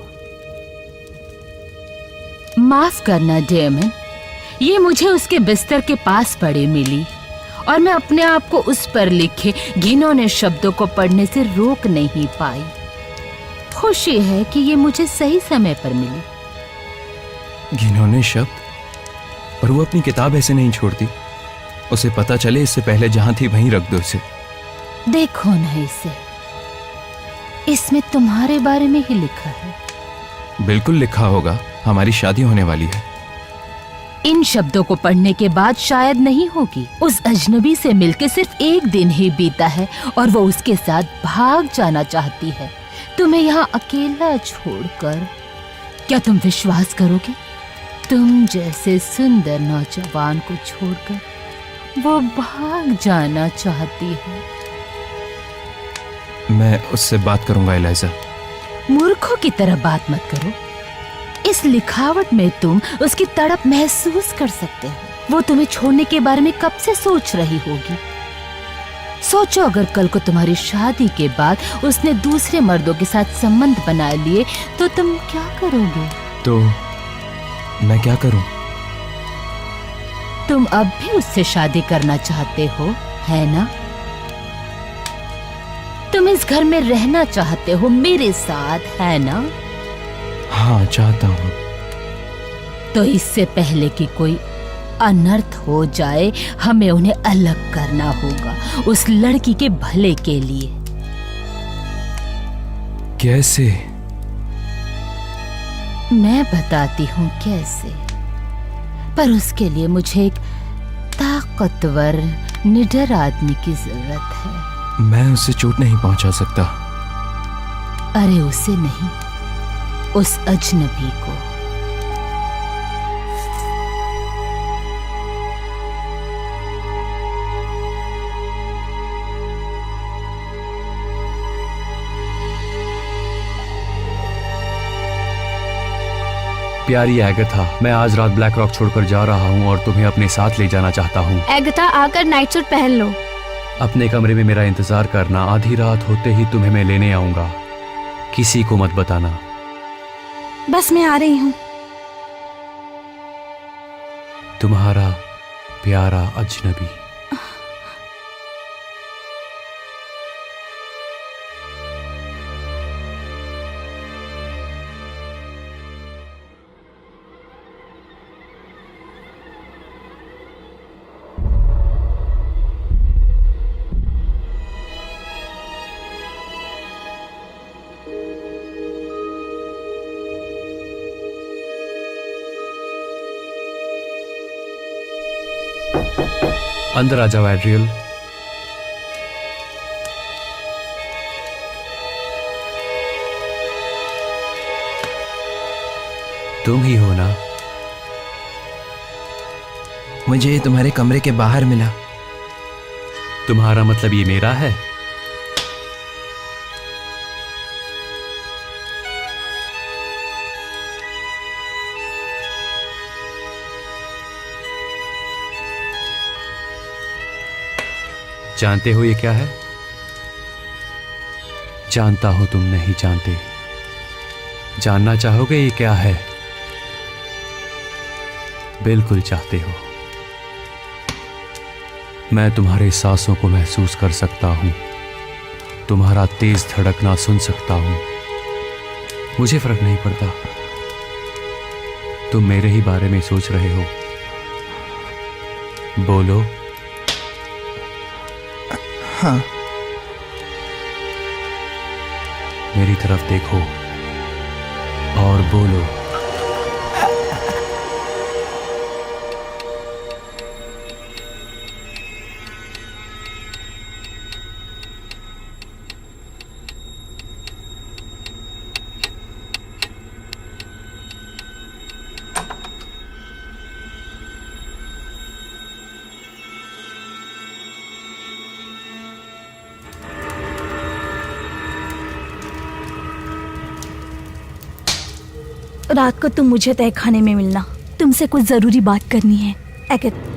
S4: माफ करना डेमन, ये मुझे उसके बिस्तर के पास पड़ी मिली और मैं अपने आप को उस पर लिखे घिनौने शब्दों को पढ़ने से रोक नहीं पाई। खुशी है कि ये मुझे सही समय पर मिली।
S6: घिनौने शब्द? पर वो अपनी किताब ऐसे नहीं छोड़ती। उसे पता चले इससे पहले जहां थी वहीं रख दो इसे।
S4: देखो ना इसे, इसमें तुम्हारे बारे में ही लिखा है।
S6: बिल्कुल लिखा होगा, हमारी शादी होने वाली है।
S4: इन शब्दों को पढ़ने के बाद शायद नहीं होगी। उस अजनबी से मिलके सिर्फ एक दिन ही बीता है और वो उसके साथ भाग जाना चाहती है, तुम्हें यहाँ अकेला छोड़कर। क्या तुम विश्वास करोगे? तुम जैसे सुंदर नौजवान को छोड़कर वो भाग जाना चाहती है।
S6: मैं उससे बात करूंगा एलाइजा।
S4: मूर्खों की तरह बात मत करो। इस लिखावट में तुम उसकी तड़प महसूस कर सकते हो। वो तुम्हें छोड़ने के बारे में कब से सोच रही होगी। सोचो, अगर कल को तुम्हारी शादी के बाद उसने दूसरे मर्दों के साथ संबंध बना लिए तो तुम क्या करोगे?
S6: तो मैं क्या करूं?
S4: तुम अब भी उससे शादी करना चाहते हो, है ना? तुम इस घर में रहना चाहते हो मेरे साथ, है ना?
S6: हाँ, चाहता हूं।
S4: तो इससे पहले कि कोई अनर्थ हो जाए, हमें उन्हें अलग करना होगा, उस लड़की के भले के लिए।
S6: कैसे?
S4: मैं बताती हूँ कैसे, पर उसके लिए मुझे एक ताकतवर निडर आदमी की जरूरत है।
S6: मैं उसे चोट नहीं पहुंचा सकता।
S4: अरे उसे नहीं, उस अजनबी को।
S5: प्यारी एगथा, मैं आज रात ब्लैक रॉक छोड़कर जा रहा हूँ और तुम्हें अपने साथ ले जाना चाहता हूँ।
S1: एगथा, आकर नाइट सूट पहन लो।
S5: अपने कमरे में मेरा इंतजार करना, आधी रात होते ही तुम्हें मैं लेने आऊंगा। किसी को मत बताना।
S2: बस मैं आ रही हूँ।
S5: तुम्हारा प्यारा अजनबी। अंदर आ जाओ एड्रियल। तुम ही हो ना?
S7: मुझे तुम्हारे कमरे के बाहर मिला।
S5: तुम्हारा मतलब ये मेरा है? जानते हो ये क्या है? जानता हो तुम नहीं जानते। जानना चाहोगे ये क्या है? बिल्कुल चाहते हो। मैं तुम्हारे सांसों को महसूस कर सकता हूं, तुम्हारा तेज धड़कना सुन सकता हूं। मुझे फर्क नहीं पड़ता, तुम मेरे ही बारे में सोच रहे हो। बोलो।
S7: हाँ।
S5: मेरी तरफ देखो और बोलो।
S2: रात को तुम मुझे तय खाने में मिलना, तुमसे कुछ जरूरी बात करनी है। एगथ,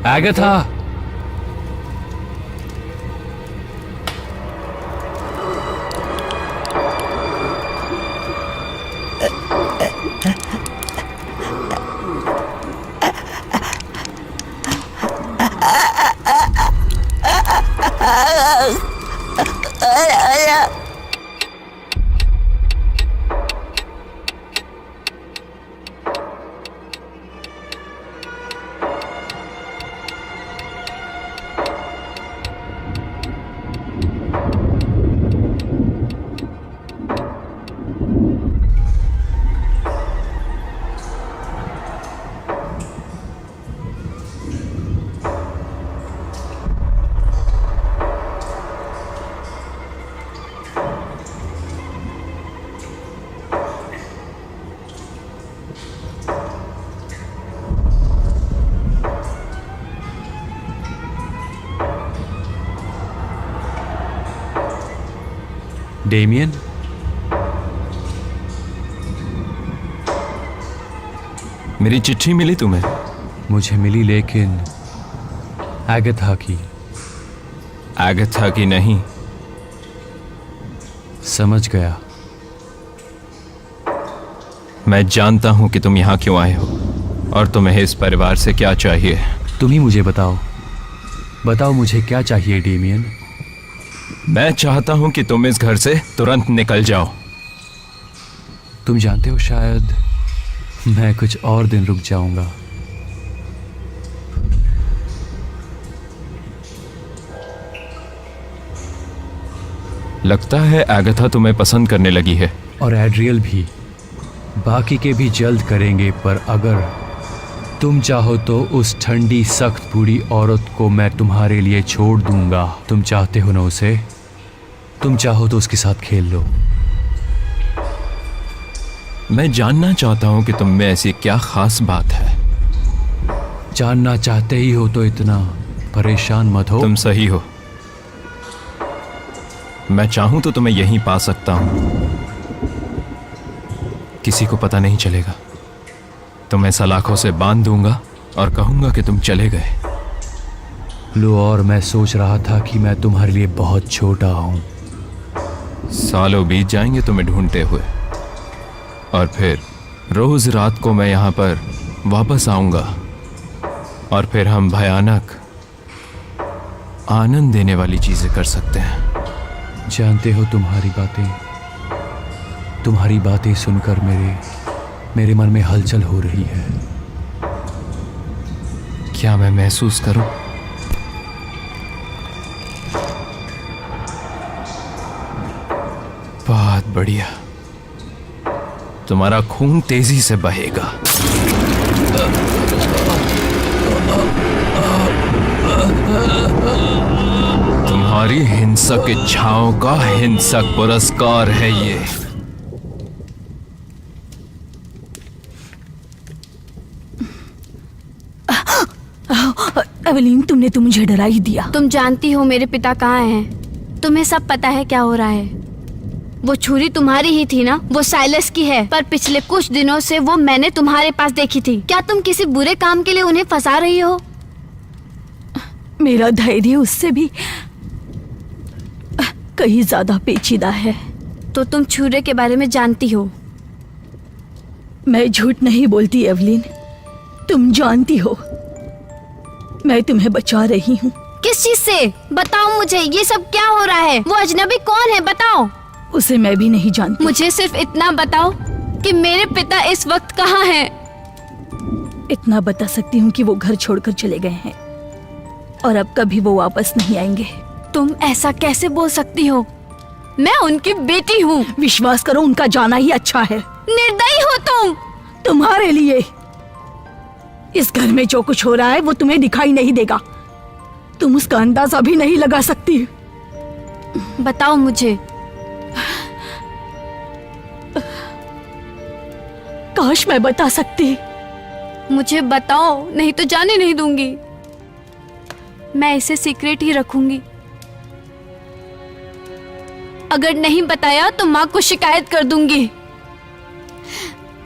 S5: एगथा, डेमियन,
S6: मेरी चिट्ठी मिली तुम्हें?
S5: मुझे मिली, लेकिन एगथा की।
S6: एगथा की नहीं।
S5: समझ गया।
S6: मैं जानता हूं कि तुम यहां क्यों आए हो और तुम्हें इस परिवार से क्या चाहिए।
S5: तुम ही मुझे बताओ। बताओ मुझे क्या चाहिए डेमियन।
S6: मैं चाहता हूं कि तुम इस घर से तुरंत निकल जाओ।
S5: तुम जानते हो, शायद मैं कुछ और दिन रुक जाऊंगा।
S6: लगता है एगाथा तुम्हें पसंद करने लगी है।
S5: और एड्रियल भी। बाकी के भी जल्द करेंगे, पर अगर तुम चाहो तो उस ठंडी सख्त बूढ़ी औरत को मैं तुम्हारे लिए छोड़ दूंगा। तुम चाहते हो ना उसे? तुम चाहो तो उसके साथ खेल लो।
S6: मैं जानना चाहता हूं कि तुम में ऐसी क्या खास बात है।
S5: जानना चाहते ही हो तो इतना परेशान मत हो।
S6: तुम सही हो। मैं चाहूं तो तुम्हें यहीं पा सकता हूं, किसी को पता नहीं चलेगा। तुम्हें सलाखों से बांध दूंगा और कहूंगा कि तुम चले गए।
S5: लो, और मैं सोच रहा था कि मैं तुम्हारे लिए बहुत छोटा हूं।
S6: सालों बीत जाएंगे तुम्हें ढूंढते हुए, और फिर रोज रात को मैं यहां पर वापस आऊंगा, और फिर हम भयानक आनंद देने वाली चीजें कर सकते हैं।
S5: जानते हो, तुम्हारी बातें सुनकर मेरे मन में हलचल हो रही है।
S6: क्या मैं महसूस करूं? बहुत बढ़िया। तुम्हारा खून तेजी से बहेगा। तुम्हारी हिंसक इच्छाओं का हिंसक पुरस्कार है ये।
S2: एवेलिन, तुमने तो मुझे डरा ही दिया।
S1: तुम जानती हो मेरे पिता कहाँ हैं। तुम्हें सब पता है क्या हो रहा है। वो छुरी तुम्हारी ही थी ना? वो साइलस की है, पर पिछले कुछ दिनों से वो मैंने तुम्हारे पास देखी थी। क्या तुम किसी बुरे काम के लिए उन्हें फंसा रही हो?
S2: मेरा धैर्य उससे भी कहीं ज्यादा पेचीदा है।
S1: तो तुम छुरे के बारे में जानती हो?
S2: मैं झूठ नहीं बोलती एवलिन, तुम जानती हो मैं तुम्हें बचा रही हूँ।
S1: किस चीज से? बताओ मुझे, ये सब क्या हो रहा है? वो अजनबी कौन है, बताओ।
S2: उसे मैं भी नहीं जानती।
S1: मुझे सिर्फ इतना बताओ कि मेरे पिता इस वक्त कहाँ हैं।
S2: इतना बता सकती हूँ कि वो घर छोड़कर चले गए हैं और अब कभी वो वापस नहीं आएंगे।
S1: तुम ऐसा कैसे बोल सकती हो? मैं उनकी बेटी हूँ।
S2: विश्वास करो, उनका जाना ही अच्छा है।
S1: निर्दयी हो तुम।
S2: तुम्हारे लिए इस घर में जो कुछ हो रहा है वो तुम्हें दिखाई नहीं देगा। तुम उसका अंदाजा भी नहीं लगा सकती।
S1: बताओ मुझे।
S2: काश मैं बता सकती।
S1: मुझे बताओ, नहीं तो जाने नहीं दूंगी। मैं इसे सीक्रेट ही रखूंगी। अगर नहीं बताया तो माँ को शिकायत कर दूंगी।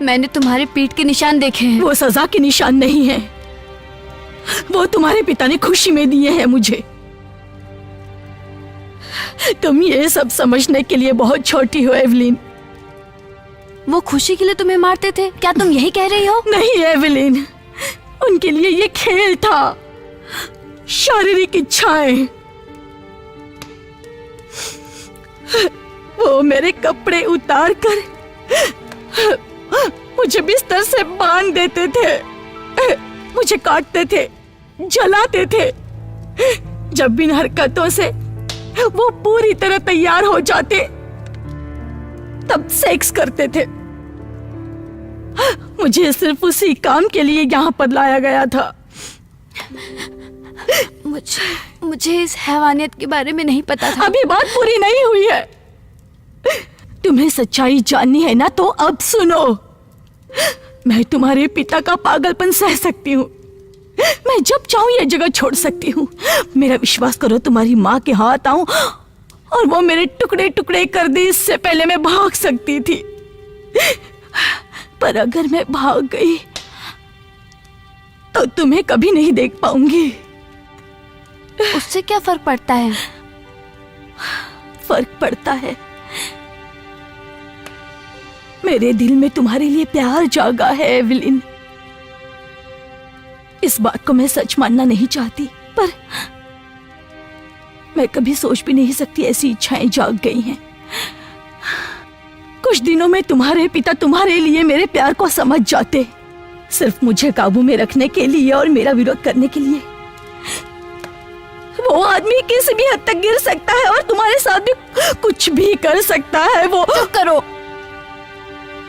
S1: मैंने तुम्हारे पीठ के निशान देखे हैं।
S2: वो सजा के निशान नहीं है, वो तुम्हारे पिता ने खुशी में दिए हैं मुझे। तुम ये सब समझने के लिए बहुत छोटी हो एवलिन।
S1: वो खुशी के लिए तुम्हें मारते थे, क्या तुम यही कह रही हो?
S2: नहीं एवलिन, उनके लिए ये खेल था, शारीरिक इच्छाएं। वो मेरे कपड़े उतार कर मुझे बिस्तर से बांध देते थे, मुझे काटते थे, जलाते थे। जब इन हरकतों से वो पूरी तरह तैयार हो जाते तब सेक्स करते थे। मुझे सिर्फ उसी काम के लिए यहाँ पर लाया गया था।
S1: मुझे इस हैवानियत के बारे में नहीं पता था।
S2: अभी बात पूरी नहीं हुई है। तुम्हें सच्चाई जाननी है ना, तो अब सुनो। मैं तुम्हारे पिता का पागलपन सह सकती हूँ। मैं जब चाहूँ ये जगह छोड़ सकती हूँ। मेरा विश्वास करो, तुम्हारी माँ के हाथ आऊं और वो मेरे टुकड़े टुकड़े कर दे, इससे पहले मैं भाग सकती थी। पर अगर मैं भाग गई तो तुम्हें कभी नहीं देख पाऊंगी।
S1: उससे क्या फर्क पड़ता है?
S2: फर्क पड़ता है। मेरे दिल में तुम्हारे लिए प्यार जागा है एवलिन। इस बात को मैं सच मानना नहीं चाहती, पर मैं कभी सोच भी नहीं सकती ऐसी इच्छाएं जाग गई हैं। कुछ कुछ दिनों में तुम्हारे पिता तुम्हारे लिए मेरे प्यार को समझ जाते, सिर्फ मुझे काबू में रखने के लिए और मेरा विरोध करने के लिए। वो आदमी किसी भी हद तक गिर सकता है और तुम्हारे साथ भी कुछ भी कर सकता है। वो
S1: चुप करो,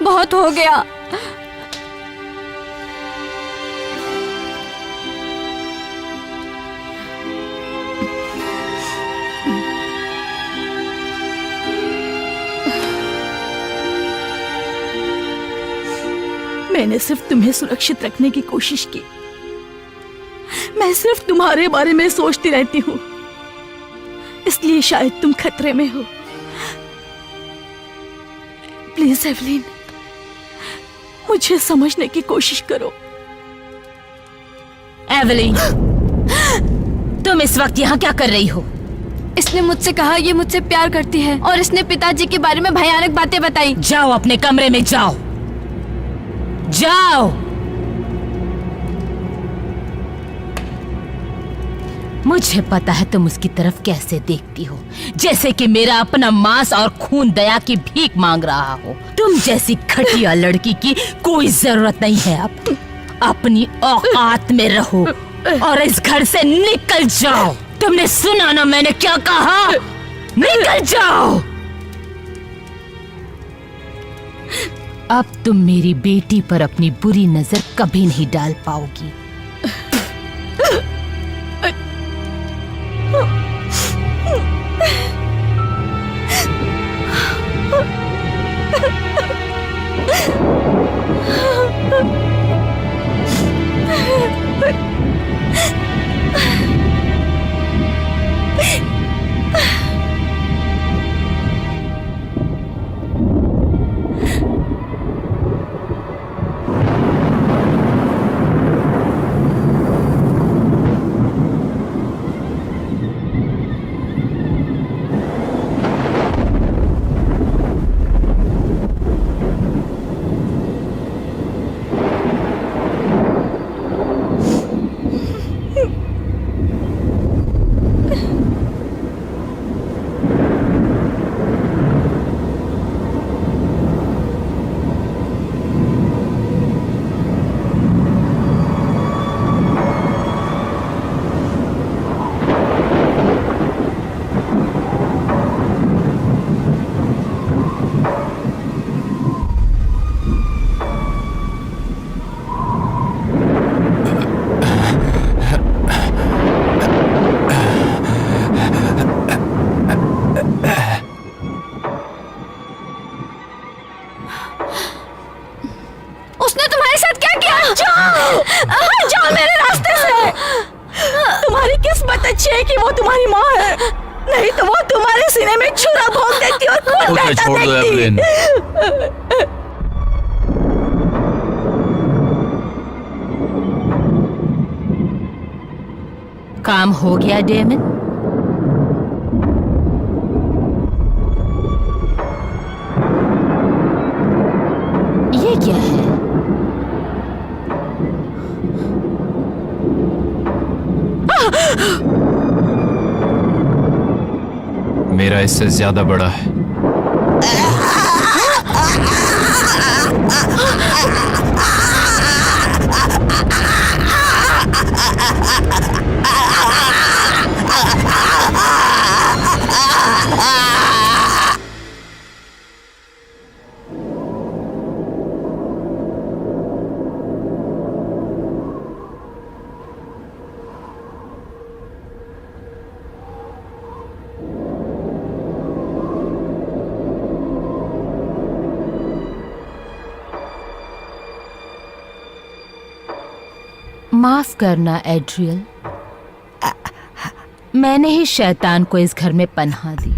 S1: बहुत हो गया।
S2: मैंने सिर्फ तुम्हें सुरक्षित रखने की कोशिश की। मैं सिर्फ तुम्हारे बारे में सोचती रहती हूँ, इसलिए शायद तुम खतरे में हो। प्लीज एवलिन, मुझे समझने की कोशिश करो।
S4: एवलिन, तुम इस वक्त यहाँ क्या कर रही हो?
S1: इसने मुझसे कहा ये मुझसे प्यार करती है और इसने पिताजी के बारे में भयानक बातें बताई।
S4: जाओ अपने कमरे में जाओ, जाओ। मुझे पता है तुम उसकी तरफ कैसे देखती हो, जैसे कि मेरा अपना मांस और खून दया की भीख मांग रहा हो। तुम जैसी घटिया लड़की की कोई जरूरत नहीं है। अब अपनी औकात में रहो और इस घर से निकल जाओ। तुमने सुना ना मैंने क्या कहा? निकल जाओ। अब तुम मेरी बेटी पर अपनी बुरी नजर कभी नहीं डाल पाओगी।
S2: जाओ मेरे रास्ते से। तुम्हारी किस्मत अच्छी है कि वो तुम्हारी माँ है, नहीं तो वो तुम्हारे सीने में छुरा भोंक देती और खून बहता
S5: छोड़ दो
S2: देखती।
S5: एवलिन।
S4: काम हो गया डेमन? ये क्या है?
S6: मेरा इससे ज्यादा बड़ा है।
S4: माफ करना एड्रियल, मैंने ही शैतान को इस घर में पनाह दी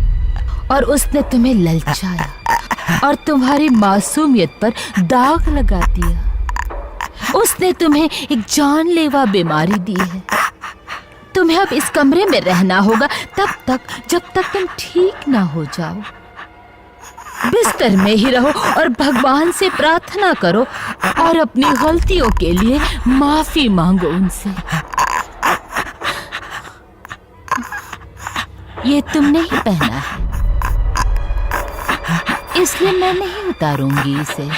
S4: और उसने तुम्हें ललचाया और तुम्हारी मासूमियत पर दाग लगा दिया। उसने तुम्हें एक जानलेवा बीमारी दी है। तुम्हें अब इस कमरे में रहना होगा तब तक जब तक तुम ठीक ना हो जाओ। बिस्तर में ही रहो और भगवान से प्रार्थना करो और अपनी गलतियों के लिए माफी मांगो उनसे। ये तुमने ही पहना है। इसलिए मैं नहीं उतारूंगी इसे।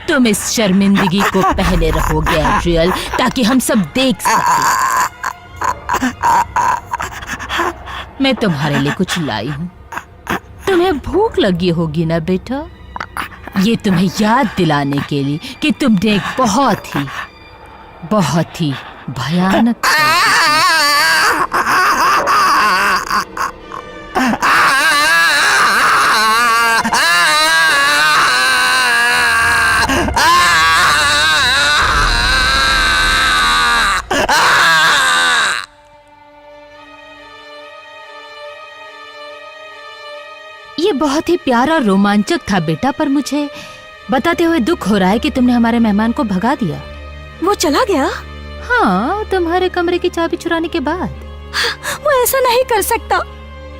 S4: तुम इस शर्मिंदगी को पहले रखोगे एड्रियल, ताकि हम सब देख सकें। मैं तुम्हारे लिए कुछ लाई हूँ। तुम्हें भूख लगी होगी ना बेटा? ये तुम्हें याद दिलाने के लिए कि तुमने एक बहुत ही भयानक ये बहुत ही प्यारा रोमांचक था बेटा, पर मुझे बताते हुए दुख हो रहा है कि तुमने हमारे मेहमान को भगा दिया।
S2: वो चला गया?
S4: हाँ, तुम्हारे कमरे की चाबी चुराने के बाद।
S2: वो ऐसा नहीं कर सकता।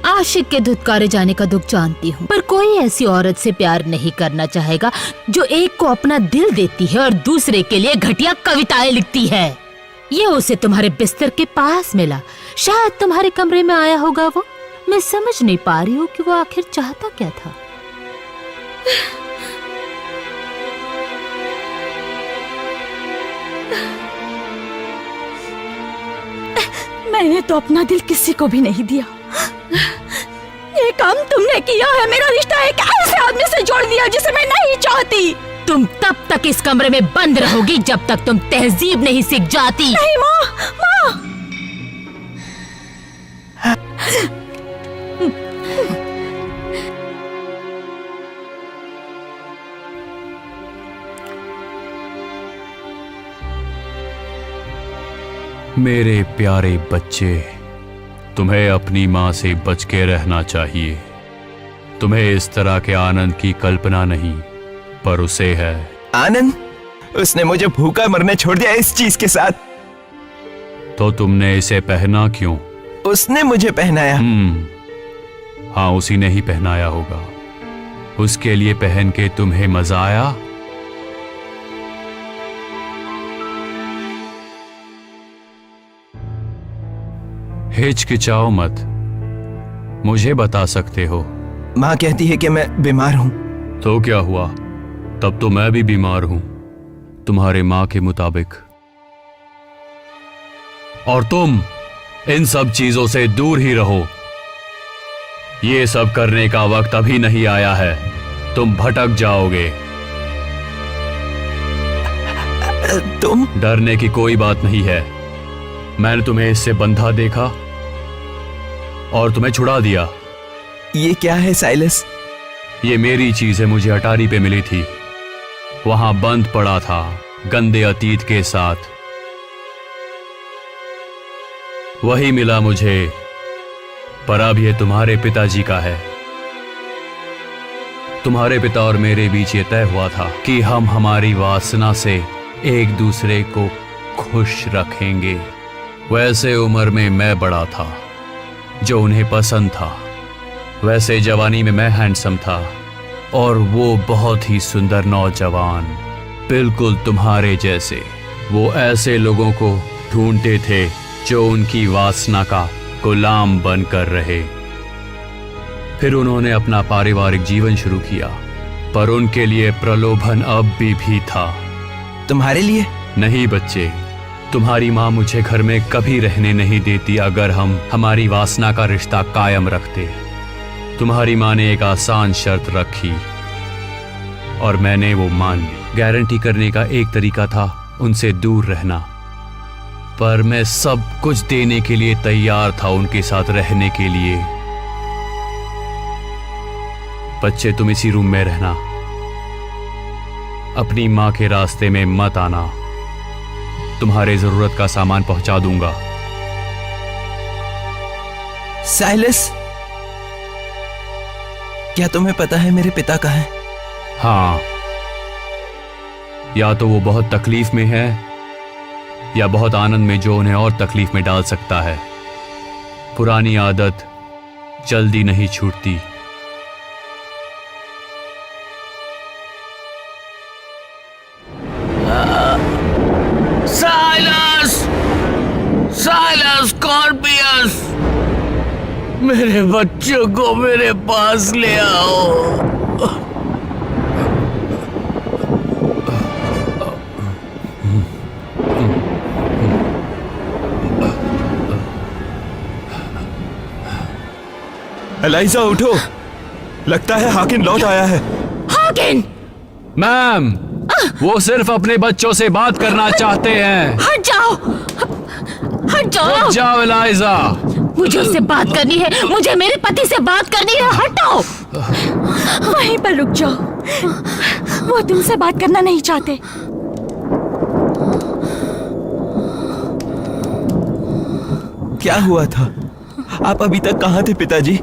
S4: आशिक के धुतकारे जाने का दुख जानती हूँ, पर कोई ऐसी औरत से प्यार नहीं करना चाहेगा जो एक को अपना दिल देती है और दूसरे के लिए घटिया कविताएं लिखती है। ये उसे तुम्हारे बिस्तर के पास मिला, शायद तुम्हारे कमरे में आया होगा वो। मैं समझ नहीं पा रही हूँ कि वो आखिर चाहता क्या था।
S2: मैंने तो अपना दिल किसी को भी नहीं दिया। ये काम तुमने किया है। मेरा रिश्ता एक ऐसे आदमी से जोड़ दिया जिसे मैं नहीं चाहती।
S4: तुम तब तक इस कमरे में बंद रहोगी जब तक तुम तहजीब नहीं सीख जाती।
S2: नहीं माँ, माँ।
S5: मेरे प्यारे बच्चे, तुम्हें अपनी माँ से बच के रहना चाहिए। तुम्हें इस तरह के आनंद की कल्पना नहीं, पर उसे है।
S7: आनंद? उसने मुझे भूखा मरने छोड़ दिया इस चीज के साथ।
S5: तो तुमने इसे पहना क्यों?
S7: उसने मुझे पहनाया।
S5: हाँ, उसी ने ही पहनाया होगा। उसके लिए पहन के तुम्हें मजा आया? हिचकिचाओ मत, मुझे बता सकते हो।
S7: माँ कहती है कि मैं बीमार हूँ।
S5: तो क्या हुआ? तब तो मैं भी बीमार हूं, तुम्हारे माँ के मुताबिक। और तुम इन सब चीजों से दूर ही रहो। ये सब करने का वक्त अभी नहीं आया है, तुम भटक जाओगे।
S7: तुम?
S5: डरने की कोई बात नहीं है। मैंने तुम्हें इससे बंधा देखा और तुम्हें छुड़ा दिया।
S7: ये क्या है साइलस?
S5: ये मेरी चीज है, मुझे अटारी पे मिली थी। वहां बंद पड़ा था गंदे अतीत के साथ। वही मिला मुझे, पर अब ये तुम्हारे पिताजी का है। तुम्हारे पिता और मेरे बीच ये तय हुआ था कि हम हमारी वासना से एक दूसरे को खुश रखेंगे। वैसे उम्र में मैं बड़ा था जो उन्हें पसंद था, वैसे जवानी में मैं हैंडसम था और वो बहुत ही सुंदर नौजवान, बिल्कुल तुम्हारे जैसे। वो ऐसे लोगों को ढूंढते थे जो उनकी वासना का गुलाम बनकर रहे। फिर उन्होंने अपना पारिवारिक जीवन शुरू किया, पर उनके लिए प्रलोभन अब भी था।
S7: तुम्हारे लिए?
S5: नहीं बच्चे, तुम्हारी माँ मुझे घर में कभी रहने नहीं देती अगर हम हमारी वासना का रिश्ता कायम रखते। तुम्हारी माँ ने एक आसान शर्त रखी और मैंने वो मान ली। गारंटी करने का एक तरीका था उनसे दूर रहना, पर मैं सब कुछ देने के लिए तैयार था उनके साथ रहने के लिए। बच्चे, तुम इसी रूम में रहना, अपनी माँ के रास्ते में मत आना। तुम्हारे जरूरत का सामान पहुंचा दूंगा।
S7: साइलस, क्या तुम्हें पता है मेरे पिता कहाँ हैं?
S5: हाँ, या तो वो बहुत तकलीफ में है या बहुत आनंद में जो उन्हें और तकलीफ में डाल सकता है। पुरानी आदत जल्दी नहीं छूटती।
S3: साइलस! साइलस! स्कॉर्पियस! मेरे बच्चों को मेरे पास ले आओ।
S7: एलाइजा उठो, लगता है हाकिन लौट आया है।
S1: हाकिन,
S5: मैम, वो सिर्फ अपने बच्चों से बात करना चाहते हैं।
S1: हट जाओ, हट जाओ।
S5: जाओ एलाइजा।
S1: मुझे उससे बात करनी है, मुझे मेरे पति से बात करनी है। हटाओ।
S2: वहीं पर रुक जाओ, वो तुमसे बात करना नहीं चाहते।
S7: क्या हुआ था? आप अभी तक कहाँ थे पिताजी?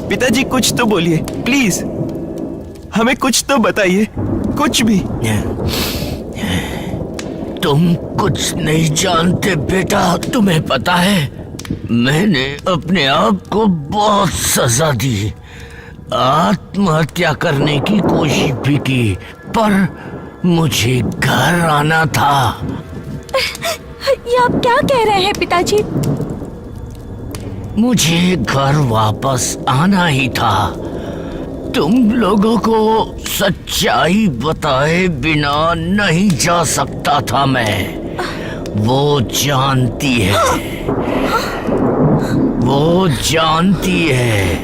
S7: पिताजी कुछ तो बोलिए प्लीज, हमें कुछ तो बताइए, कुछ भी।
S3: तुम कुछ नहीं जानते बेटा। तुम्हें पता है, मैंने अपने आप को बहुत सजा दी, आत्महत्या करने की कोशिश भी की, पर मुझे घर आना था।
S2: ये आप क्या कह रहे हैं पिताजी?
S3: मुझे घर वापस आना ही था। तुम लोगों को सच्चाई बताए बिना नहीं जा सकता था मैं। वो जानती है, वो जानती है,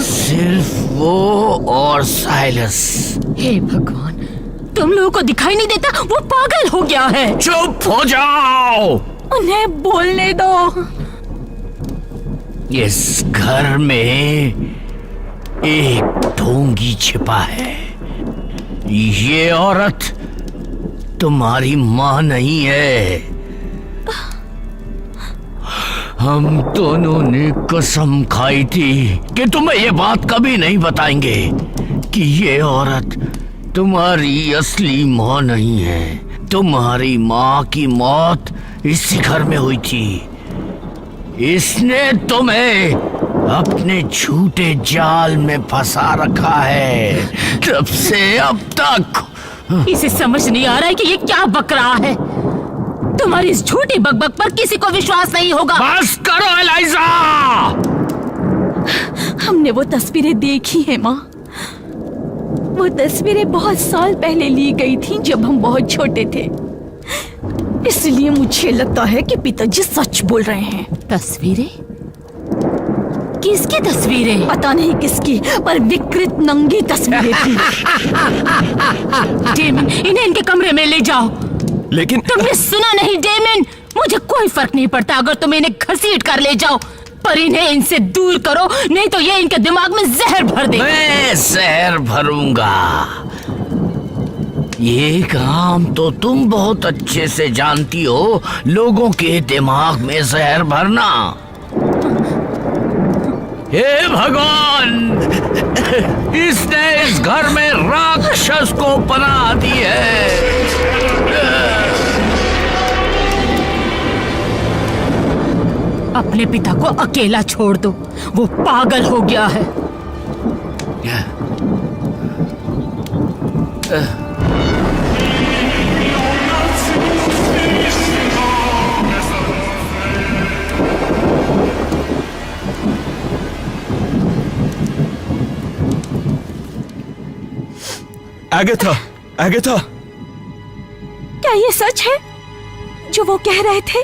S3: सिर्फ वो और साइलस।
S1: हे भगवान, तुम लोगों को दिखाई नहीं देता? वो पागल हो गया है।
S3: चुप हो जाओ।
S2: उन्हें बोलने दो।
S3: इस घर में एक ढोंगी छिपा है। ये औरत तुम्हारी माँ नहीं है। हम दोनों ने कसम खाई थी कि तुम्हें ये बात कभी नहीं बताएंगे कि ये औरत तुम्हारी असली माँ नहीं है। तुम्हारी माँ की मौत इसी घर में हुई थी। इसने तुम्हें अपने झूठे जाल में फंसा रखा है, तब से अब तक।
S1: इसे समझ नहीं आ रहा है कि ये क्या बक रहा है। तुम्हारी इस झूठी बकबक पर किसी को विश्वास नहीं होगा।
S3: बस करो एलाइजा।
S2: हमने वो तस्वीरें देखी हैं माँ। वो तस्वीरें बहुत साल पहले ली गई थी जब हम बहुत छोटे थे। इसलिए मुझे लगता है कि पिताजी सच बोल रहे हैं।
S1: तस्वीरें? किसकी तस्वीरें?
S2: पता नहीं किसकी, पर विकृत नंगी तस्वीरें थी।
S1: डेमन, इन्हें इनके कमरे में ले जाओ।
S7: लेकिन
S1: तुमने सुना नहीं डेमन? मुझे कोई फर्क नहीं पड़ता अगर तुम इन्हें घसीट कर ले जाओ, पर इन्हें इनसे दूर करो, नहीं तो ये इनके दिमाग में जहर भर दे।
S3: मैं जहर भरूंगा। ये काम तो तुम बहुत अच्छे से जानती हो, लोगों के दिमाग में जहर भरना। हे भगवान, इसने इस घर में राक्षस को पनाह दी है।
S1: अपने पिता को अकेला छोड़ दो, वो पागल हो गया है।
S7: एगाथा, एगाथा,
S2: क्या ये सच है जो वो कह रहे थे,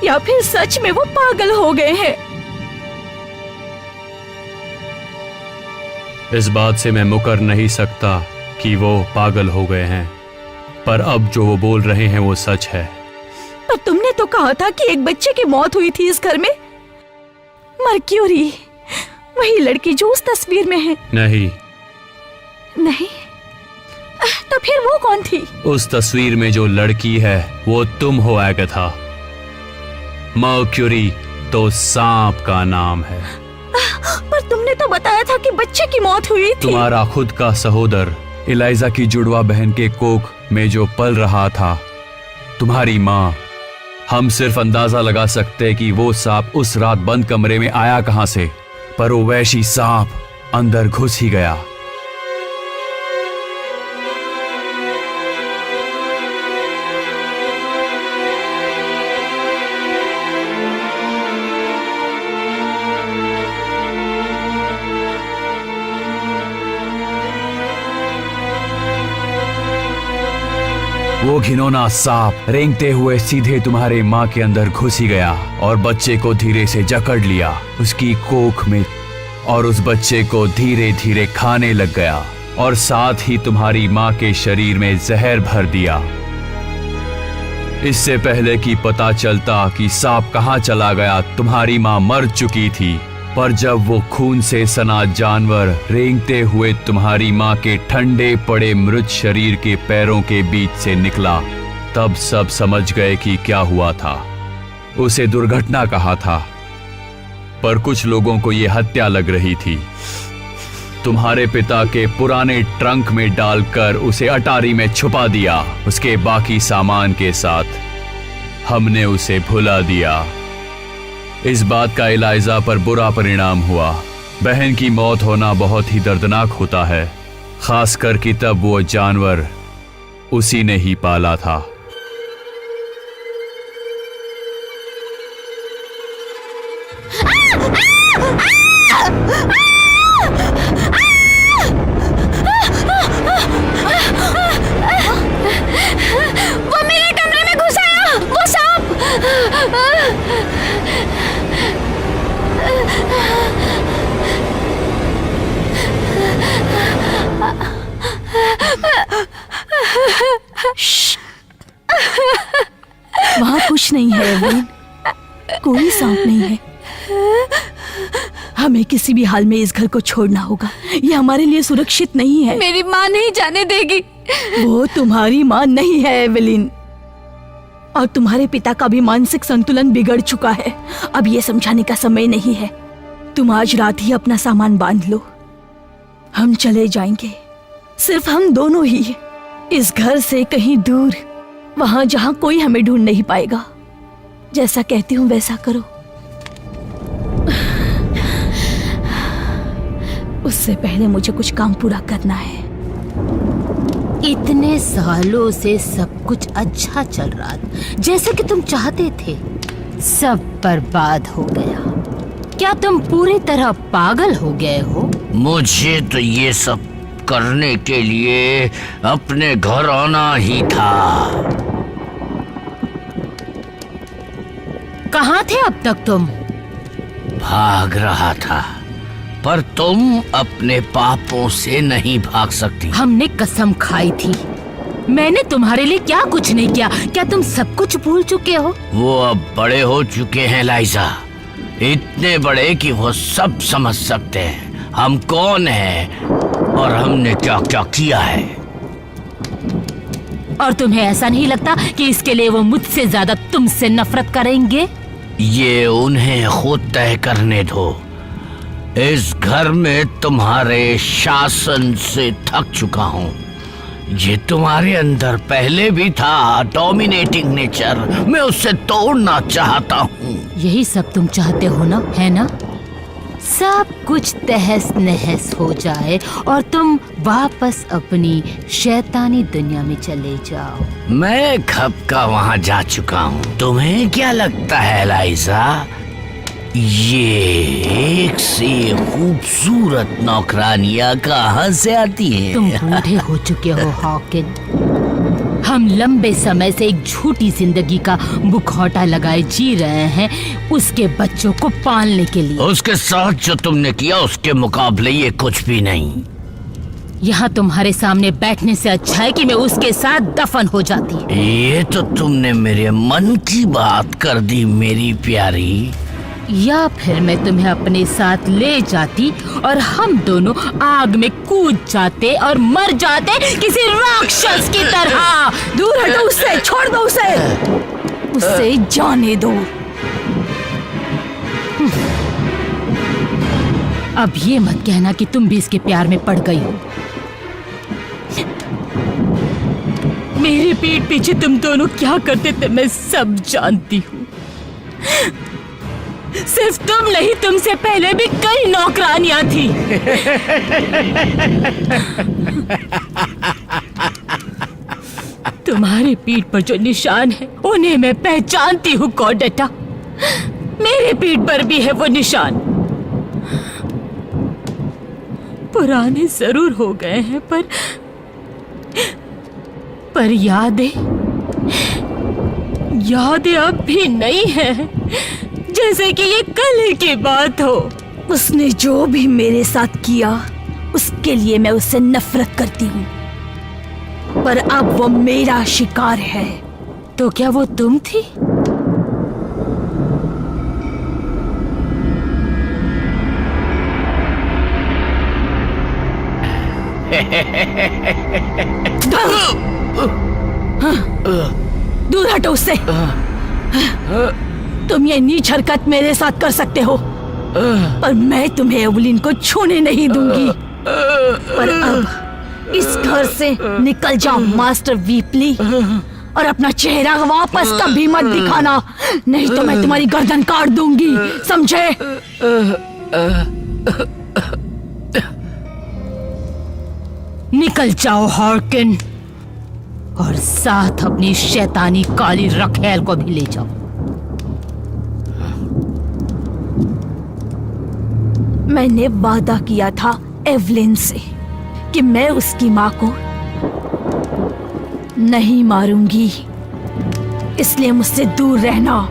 S2: या फिर सच में वो पागल हो गए हैं?
S5: इस बात से मैं मुकर नहीं सकता कि वो पागल हो गए हैं, पर अब जो वो बोल रहे हैं वो सच है।
S2: पर तुमने तो कहा था कि एक बच्चे की मौत हुई थी इस घर में। मर्क्यूरी, वही लड़की जो उस तस्वीर में है।
S5: नहीं,
S2: नहीं, तो फिर वो कौन थी?
S5: उस तस्वीर में जो लड़की है वो तुम हो एगाथा। मर्क्यूरी तो सांप का नाम है।
S2: पर तुमने तो बताया था कि बच्चे की मौत हुई थी।
S5: तुम्हारा खुद का सहोदर इलाइजा की जुड़वा बहन के कोख में जो पल रहा था, तुम्हारी माँ, हम सिर्फ अंदाजा लगा सकते कि वो सांप उस रात बंद कमरे में आया कहां से, पर वो वैशी सांप अंदर घुस ही गया। वो घिनौना सांप रेंगते हुए सीधे तुम्हारे माँ के अंदर घुस ही गया और बच्चे को धीरे से जकड़ लिया उसकी कोख में, और उस बच्चे को धीरे धीरे खाने लग गया और साथ ही तुम्हारी माँ के शरीर में जहर भर दिया। इससे पहले कि पता चलता कि सांप कहाँ चला गया, तुम्हारी माँ मर चुकी थी। पर जब वो खून से सना जानवर रेंगते हुए तुम्हारी माँ के ठंडे पड़े मृत शरीर के पैरों के बीच से निकला, तब सब समझ गए कि क्या हुआ था। उसे दुर्घटना कहा था, पर कुछ लोगों को यह हत्या लग रही थी। तुम्हारे पिता के पुराने ट्रंक में डालकर उसे अटारी में छुपा दिया, उसके बाकी सामान के साथ। हमने उसे भुला दिया। इस बात का इलाइजा पर बुरा परिणाम हुआ। बहन की मौत होना बहुत ही दर्दनाक होता है, खासकर कि तब वो जानवर उसी ने ही पाला था।
S1: वो मेरे कमरे में घुस आया, वो सांप।
S2: वहाँ कुछ नहीं है एवलिन, कोई सांप नहीं है। हमें किसी भी हाल में इस घर को छोड़ना होगा, ये हमारे लिए सुरक्षित नहीं है।
S1: मेरी माँ नहीं जाने देगी।
S2: वो तुम्हारी माँ नहीं है एवलिन, और तुम्हारे पिता का भी मानसिक संतुलन बिगड़ चुका है। अब ये समझाने का समय नहीं है। तुम आज रात ही अपना सामान बांध लो, हम चले जाएंगे, सिर्फ हम दोनों ही, इस घर से कहीं दूर, वहां जहां कोई हमें ढूंढ नहीं पाएगा। जैसा कहती हूँ वैसा करो। उससे पहले मुझे कुछ काम पूरा करना है।
S4: इतने सालों से सब कुछ अच्छा चल रहा था, जैसे कि तुम चाहते थे, सब बर्बाद हो गया। क्या तुम पूरी तरह पागल हो गए हो?
S3: मुझे तो ये सब करने के लिए अपने घर आना ही था।
S4: कहाँ थे अब तक तुम?
S3: भाग रहा था, पर तुम अपने पापों से नहीं भाग सकती।
S4: हमने कसम खाई थी। मैंने तुम्हारे लिए क्या कुछ नहीं किया। क्या तुम सब कुछ भूल चुके हो?
S3: वो अब बड़े हो चुके हैं लाइजा, इतने बड़े कि वो सब समझ सकते हैं हम कौन हैं और हमने क्या क्या किया है।
S4: और तुम्हें ऐसा नहीं लगता कि इसके लिए वो मुझसे ज्यादा तुमसे नफरत करेंगे?
S3: ये उन्हें खुद तय करने दो। इस घर में तुम्हारे शासन से थक चुका हूँ। ये तुम्हारे अंदर पहले भी था, डोमिनेटिंग नेचर, मैं उससे तोड़ना चाहता हूँ।
S4: यही सब तुम चाहते हो ना, है ना? सब कुछ तहस नहस हो जाए और तुम वापस अपनी शैतानी दुनिया में चले जाओ।
S3: मैं कब का वहाँ जा चुका हूँ। तुम्हें क्या लगता है लाइजा, ये एक से खूबसूरत नौकरानियाँ कहाँ से आती हैं?
S4: तुम बूढ़े हो चुके हो हॉकिन। हम लंबे समय से एक झूठी जिंदगी का मुखौटा लगाए जी रहे हैं उसके बच्चों को पालने के लिए।
S3: उसके साथ जो तुमने किया उसके मुकाबले ये कुछ भी नहीं।
S4: यहाँ तुम्हारे सामने बैठने से अच्छा है कि मैं उसके साथ दफन हो जाती।
S3: ये तो तुमने मेरे मन की बात कर दी मेरी प्यारी।
S4: या फिर मैं तुम्हें अपने साथ ले जाती और हम दोनों आग में कूद जाते और मर जाते किसी राक्षस की तरह।
S2: दूर हटो उससे, छोड़ दो उसे, उसे जाने दो।
S4: अब ये मत कहना कि तुम भी इसके प्यार में पड़ गई हो। मेरे पीठ पीछे तुम दोनों क्या करते थे मैं सब जानती हूँ। सिर्फ तुम नहीं, तुमसे पहले भी कई नौकरानियां थी। तुम्हारी पीठ पर जो निशान है उन्हें मैं पहचानती हूँ कॉर्डेटा। मेरे पीठ पर भी है वो निशान। पुराने जरूर हो गए हैं पर यादें अब भी नहीं है, जैसे कि ये कल की बात हो।
S2: उसने जो भी मेरे साथ किया उसके लिए मैं उससे नफरत करती हूँ, पर अब वो मेरा शिकार है।
S4: तो क्या वो तुम थी?
S2: दूर हटो उससे। तुम ये नीच हरकत मेरे साथ कर सकते हो, पर मैं तुम्हें एवलिन को छूने नहीं दूंगी। पर अब इस घर से निकल जाओ मास्टर वीपली, और अपना चेहरा वापस कभी मत दिखाना, नहीं तो मैं तुम्हारी गर्दन काट दूंगी, समझे?
S4: निकल जाओ हॉर्किन, और साथ अपनी शैतानी काली रखेल को भी ले जाओ।
S2: मैंने वादा किया था एवलिन से कि मैं उसकी माँ को नहीं मारूंगी, इसलिए मुझसे दूर रहना।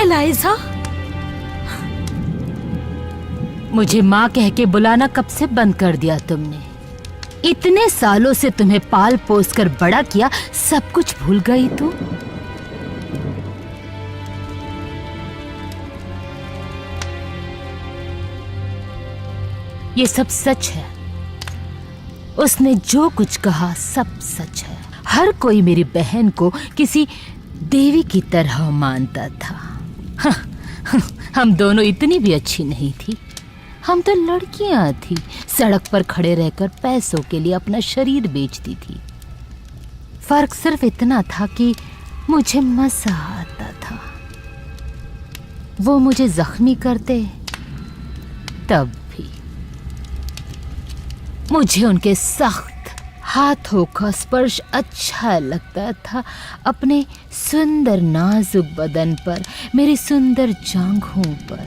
S2: एलाइजा,
S4: मुझे माँ कह के बुलाना कब से बंद कर दिया तुमने? इतने सालों से तुम्हें पाल पोस कर बड़ा किया, सब कुछ भूल गई तू? ये सब सच है। उसने जो कुछ कहा सब सच है। हर कोई मेरी बहन को किसी देवी की तरह मानता था। हम दोनों इतनी भी अच्छी नहीं थी। हम तो लड़कियां थी, सड़क पर खड़े रहकर पैसों के लिए अपना शरीर बेचती थी। फर्क सिर्फ इतना था कि मुझे मजा आता था। वो मुझे जख्मी करते तब भी मुझे उनके सख्त हाथों का स्पर्श अच्छा लगता था। अपने सुंदर नाजुक बदन पर, मेरी सुंदर जांघों पर।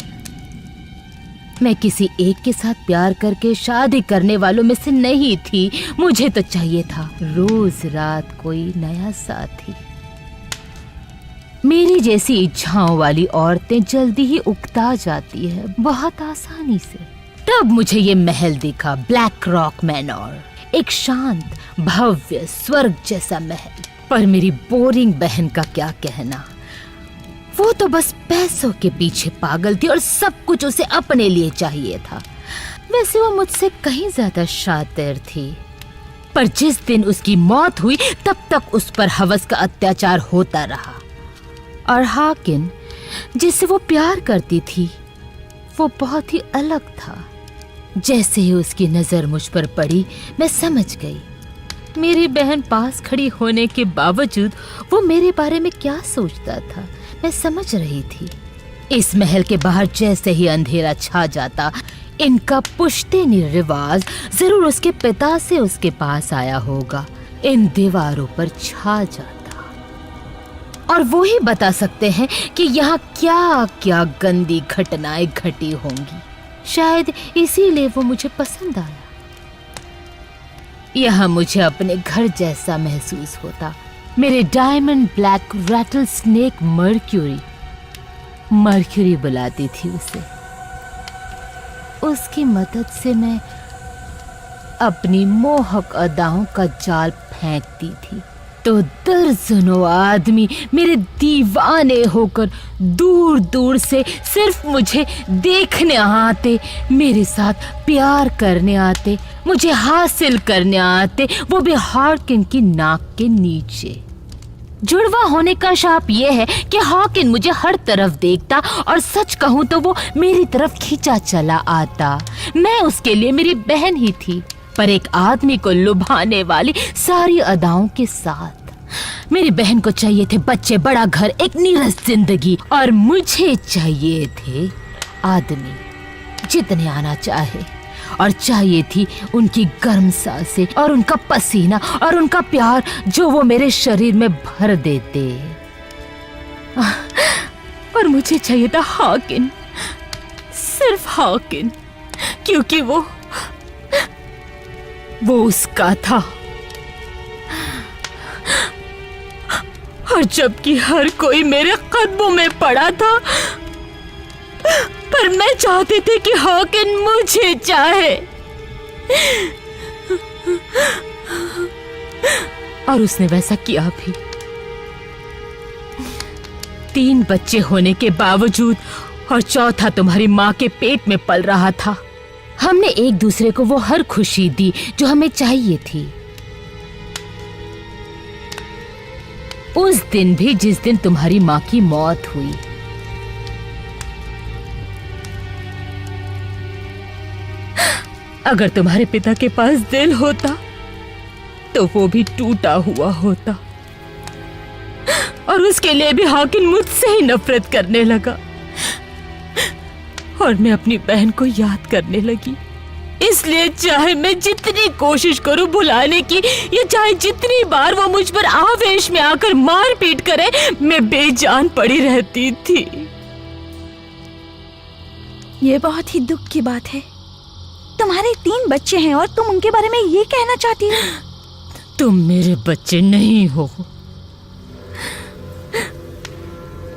S4: मैं किसी एक के साथ प्यार करके शादी करने वालों में से नहीं थी। मुझे तो चाहिए था रोज रात कोई नया साथी। मेरी जैसी इच्छाओं वाली औरतें जल्दी ही उकता जाती है, बहुत आसानी से। तब मुझे ये महल दिखा, ब्लैक रॉक मैनोर, एक शांत भव्य स्वर्ग जैसा महल। पर मेरी बोरिंग बहन का क्या कहना। वो तो बस पैसों के पीछे पागल थी और सब कुछ उसे अपने लिए चाहिए था। वैसे वो मुझसे कहीं ज्यादा शातिर थी, पर जिस दिन उसकी मौत हुई तब तक उस पर हवस का अत्याचार होता रहा। और हाकिन जिससे वो प्यार करती थी वो बहुत ही अलग था। जैसे ही उसकी नजर मुझ पर पड़ी मैं समझ गई। मेरी बहन पास खड़ी होने के बावजूद वो मेरे बारे में क्या सोचता था मैं समझ रही थी। इस महल के बाहर जैसे ही अंधेरा छा जाता, इनका पुश्तैनी रिवाज जरूर उसके पिता से उसके पास आया होगा, इन दीवारों पर छा जाता। और वो ही बता सकते हैं कि यहाँ क्या क्या गंदी घटनाएं घटी होंगी। शायद इसीलिए वो मुझे पसंद आया। यहाँ मुझे अपने घर जैसा महसूस होता। मेरे diamond black rattlesnake Mercury बुलाती थी उसे। उसकी मदद से मैं अपनी मोहक अदाओं का जाल फेंकती थी, तो दर्जनों आदमी मेरे दीवाने होकर दूर दूर से सिर्फ मुझे देखने आते, मेरे साथ प्यार करने आते, मुझे हासिल करने आते, वो भी हार्किन की नाक के नीचे। जुड़वा होने का शाप ये है कि हार्किन मुझे हर तरफ देखता और सच कहूं तो वो मेरी तरफ खींचा चला आता। मैं उसके लिए मेरी बहन ही थी, पर एक आदमी को लुभाने वाली सारी अदाओं के साथ। मेरी बहन को चाहिए थे बच्चे, बड़ा घर, एक नीरस जिंदगी, और मुझे चाहिए थे आदमी जितने आना चाहे, और चाहिए थी उनकी गर्म सांसें और उनका पसीना और उनका प्यार जो वो मेरे शरीर में भर देते। और मुझे चाहिए था हार्किन, सिर्फ हार्किन, क्योंकि वो उसका था। और जबकि हर कोई मेरे कदमों में पड़ा था, पर मैं चाहती थी कि हार्किन मुझे चाहे। और उसने वैसा किया भी। 3 बच्चे होने के बावजूद, और चौथा तुम्हारी माँ के पेट में पल रहा था, हमने एक दूसरे को वो हर खुशी दी जो हमें चाहिए थी। उस दिन भी जिस दिन तुम्हारी माँ की मौत हुई। अगर तुम्हारे पिता के पास दिल होता तो वो भी टूटा हुआ होता, और उसके लिए भी हार्किन मुझसे ही नफरत करने लगा। और मैं अपनी बहन को याद करने लगी। इसलिए चाहे मैं जितनी कोशिश करूं भुलाने की, या चाहे जितनी बार वो मुझ पर आवेश में आकर मारपीट करे, मैं बेजान पड़ी रहती थी।
S2: ये बहुत ही दुख की बात है। तुम्हारे 3 बच्चे हैं और तुम उनके बारे में ये कहना चाहती हो?
S4: तुम मेरे बच्चे नहीं हो,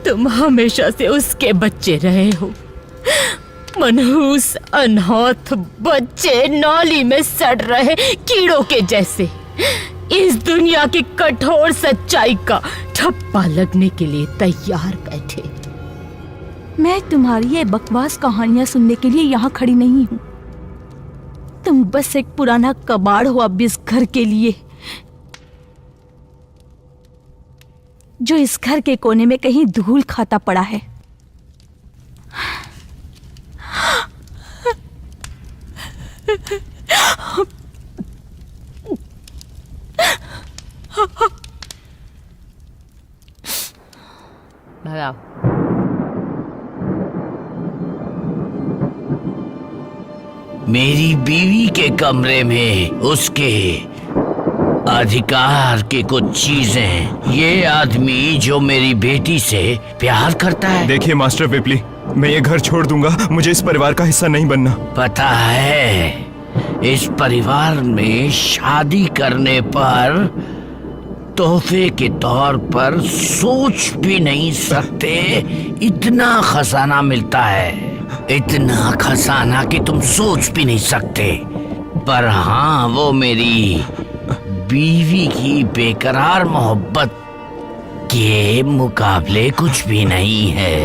S4: तुम हमेशा से उसके बच्चे रहे हो। मनहूस अनहौत बच्चे, नौली में सड़ रहे कीड़ों के जैसे, इस दुनिया की कठोर सच्चाई का ठप्पा लगने के लिए तैयार बैठे।
S2: मैं तुम्हारी ये बकवास कहानियां सुनने के लिए यहाँ खड़ी नहीं हूँ। तुम बस एक पुराना कबाड़ हो अब इस घर के लिए, जो इस घर के कोने में कहीं धूल खाता पड़ा है।
S4: भगाओ।
S3: मेरी बीवी के कमरे में उसके अधिकार की कुछ चीजें, ये आदमी जो मेरी बेटी से प्यार करता है।
S7: देखिए मास्टर विपली, मैं ये घर छोड़ दूंगा, मुझे इस परिवार का हिस्सा नहीं बनना।
S3: पता है, इस परिवार में शादी करने पर तोहफे के तौर पर सोच भी नहीं सकते इतना खजाना मिलता है, इतना खजाना कि तुम सोच भी नहीं सकते। पर हाँ, वो मेरी बीवी की बेकरार मोहब्बत के मुकाबले कुछ भी नहीं है।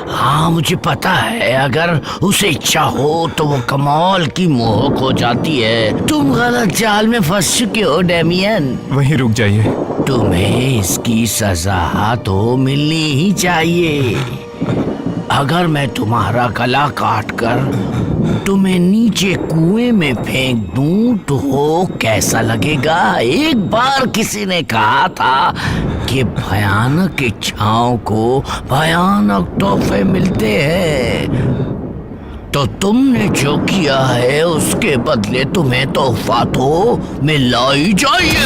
S3: हाँ, मुझे पता है, अगर उसे इच्छा हो तो वो कमाल की मोहक हो जाती है। तुम गलत जाल में फंस चुके हो डेमियन।
S7: वहीं रुक जाइए।
S3: तुम्हें इसकी सजा तो मिलनी ही चाहिए। अगर मैं तुम्हारा गला काट कर तुम्हें नीचे कुएं में फेंक दूं तो कैसा लगेगा? एक बार किसी ने कहा था कि भयानक इच्छाओं को भयानक तोहफे मिलते हैं। तो तुमने जो किया है उसके बदले तुम्हें तोहफा तो मिलना ही चाहिए।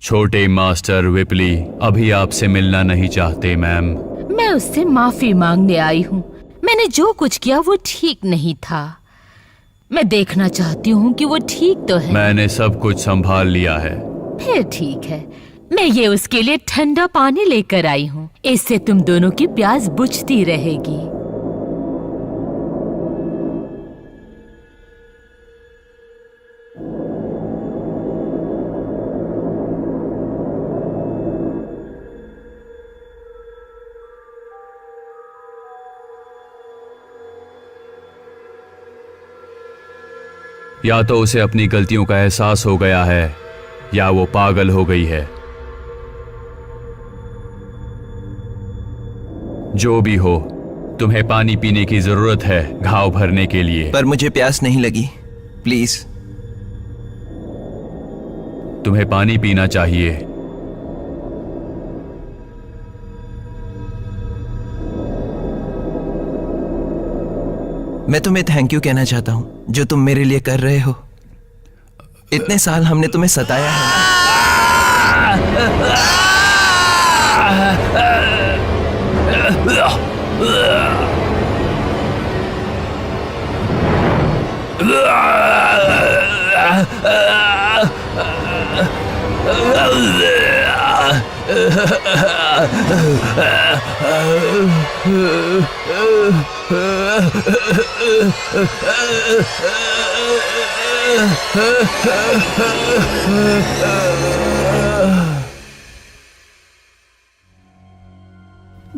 S5: छोटे मास्टर विपली अभी आपसे मिलना नहीं चाहते मैम।
S4: मैं उससे माफी मांगने आई हूँ। मैंने जो कुछ किया वो ठीक नहीं था। मैं देखना चाहती हूँ कि वो ठीक तो है।
S5: मैंने सब कुछ संभाल लिया है।
S4: फिर ठीक है, मैं ये उसके लिए ठंडा पानी लेकर आई हूँ। इससे तुम दोनों की प्यास बुझती रहेगी।
S5: या तो उसे अपनी गलतियों का एहसास हो गया है या वो पागल हो गई है। जो भी हो, तुम्हें पानी पीने की जरूरत है घाव भरने के लिए।
S7: पर मुझे प्यास नहीं लगी, प्लीज।
S5: तुम्हें पानी पीना चाहिए।
S7: मैं तुम्हें थैंक यू कहना चाहता हूं जो तुम मेरे लिए कर रहे हो। इतने साल हमने तुम्हें सताया है।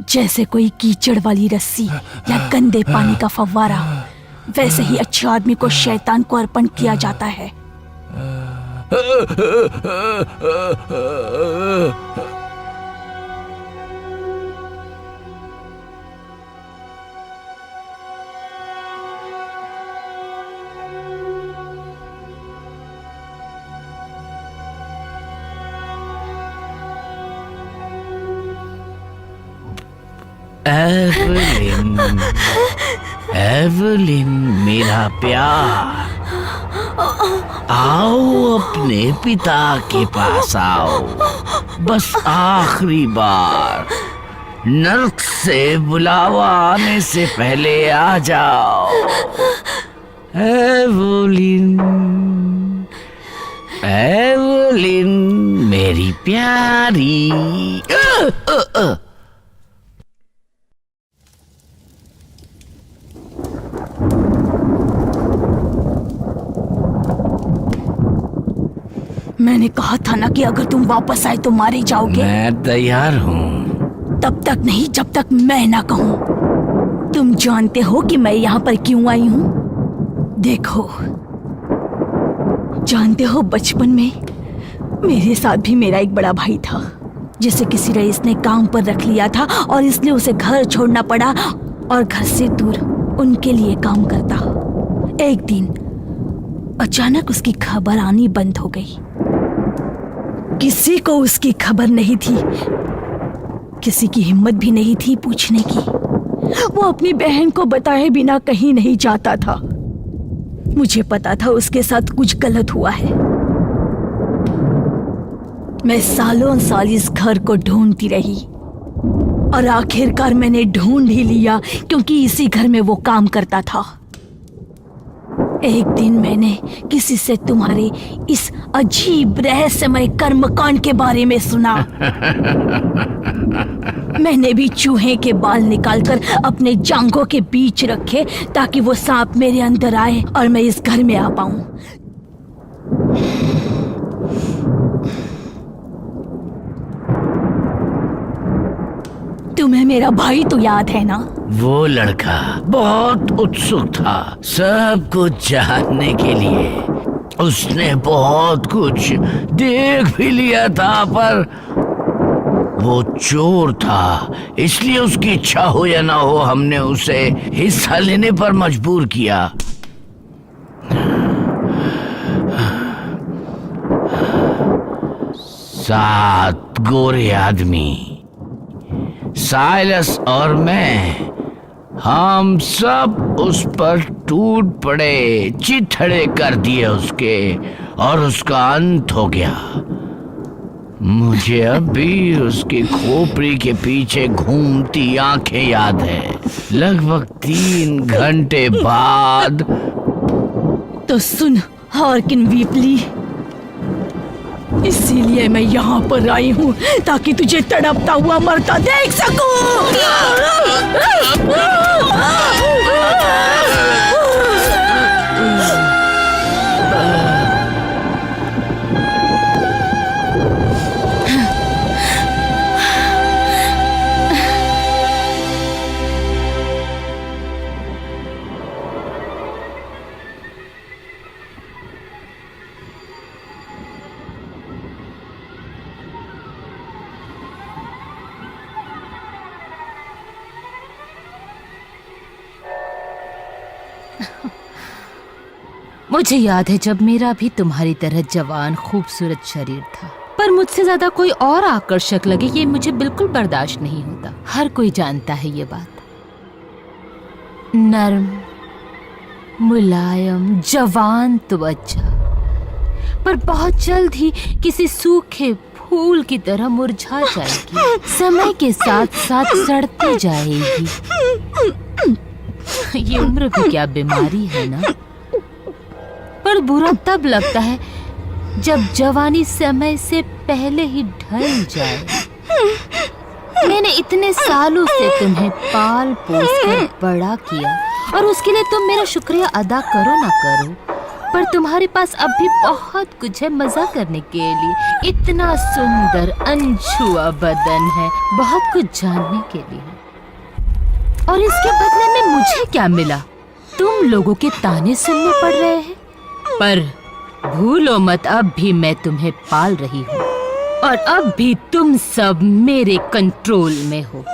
S2: जैसे कोई कीचड़ वाली रस्सी या गंदे पानी का फव्वारा, वैसे ही अच्छे आदमी को शैतान को अर्पण किया जाता है।
S3: एवलिन, एवलिन मेरा प्यार, आओ अपने पिता के पास आओ। बस आखिरी बार, नर्क से बुलावा आने से पहले आ जाओ। एवलिन, एवलिन मेरी प्यारी।
S2: मैंने कहा था ना कि अगर तुम वापस आए तो मारे जाओगे।
S3: मैं तैयार हूँ।
S2: तब तक नहीं जब तक मैं ना कहूँ। तुम जानते हो कि मैं यहाँ पर क्यों आई हूँ? देखो, जानते हो बचपन में मेरे साथ भी मेरा एक बड़ा भाई था जिसे किसी रईस ने काम पर रख लिया था और इसलिए उसे घर छोड़ना पड़ा और घर से दूर उनके लिए काम करता। एक दिन अचानक उसकी खबर आनी बंद हो गई। किसी को उसकी खबर नहीं थी, किसी की हिम्मत भी नहीं थी पूछने की। वो अपनी बहन को बताए बिना कहीं नहीं जाता था। मुझे पता था उसके साथ कुछ गलत हुआ है। मैं सालों साल इस घर को ढूंढती रही और आखिरकार मैंने ढूंढ ही लिया, क्योंकि इसी घर में वो काम करता था। एक दिन मैंने किसी से तुम्हारे इस अजीब रहस्यमय कर्मकांड के बारे में सुना। मैंने भी चूहे के बाल निकालकर अपने जांघों के बीच रखे ताकि वो सांप मेरे अंदर आए और मैं इस घर में आ पाऊं। तुम्हें मेरा भाई तो याद है ना?
S3: वो लड़का बहुत उत्सुक था सब कुछ जानने के लिए। उसने बहुत कुछ देख भी लिया था, पर वो चोर था, इसलिए उसकी इच्छा हो या ना हो हमने उसे हिस्सा लेने पर मजबूर किया। सात गोरे आदमी, साइलस और मैं, हम सब उस पर टूट पड़े, चिथड़े कर दिए उसके और उसका अंत हो गया। मुझे अब भी उसकी खोपड़ी के पीछे घूमती आंखें याद है। लगभग 3 घंटे बाद।
S2: तो सुन हार्किन वीपली, इसीलिए मैं यहाँ पर आई हूँ ताकि तुझे तड़पता हुआ मरता देख सकूं।
S4: मुझे याद है जब मेरा भी तुम्हारी तरह जवान खूबसूरत शरीर था, पर मुझसे ज्यादा कोई और आकर्षक लगे ये मुझे बिल्कुल बर्दाश्त नहीं होता। हर कोई जानता है ये बात। नर्म, मुलायम, जवान त्वचा, पर बहुत जल्द ही किसी सूखे फूल की तरह मुरझा जाएगी, समय के साथ साथ सड़ती जाएगी। ये उम्र भी क्या बीमारी है ना। पर बुरा तब लगता है जब जवानी समय से पहले ही ढल जाए। मैंने इतने सालों से तुम्हें पाल पोस कर बड़ा किया और उसके लिए तुम मेरा शुक्रिया अदा करो ना करो, पर तुम्हारे पास अब भी बहुत कुछ है मजा करने के लिए। इतना सुंदर अनछुआ बदन है, बहुत कुछ जानने के लिए। और इसके बदले में मुझे क्या मिला? तुम लोगों के ताने सुनने पड़ रहे हैं, पर भूलो मत अब भी मैं तुम्हें पाल रही हूँ और अब भी तुम सब मेरे कंट्रोल में हो।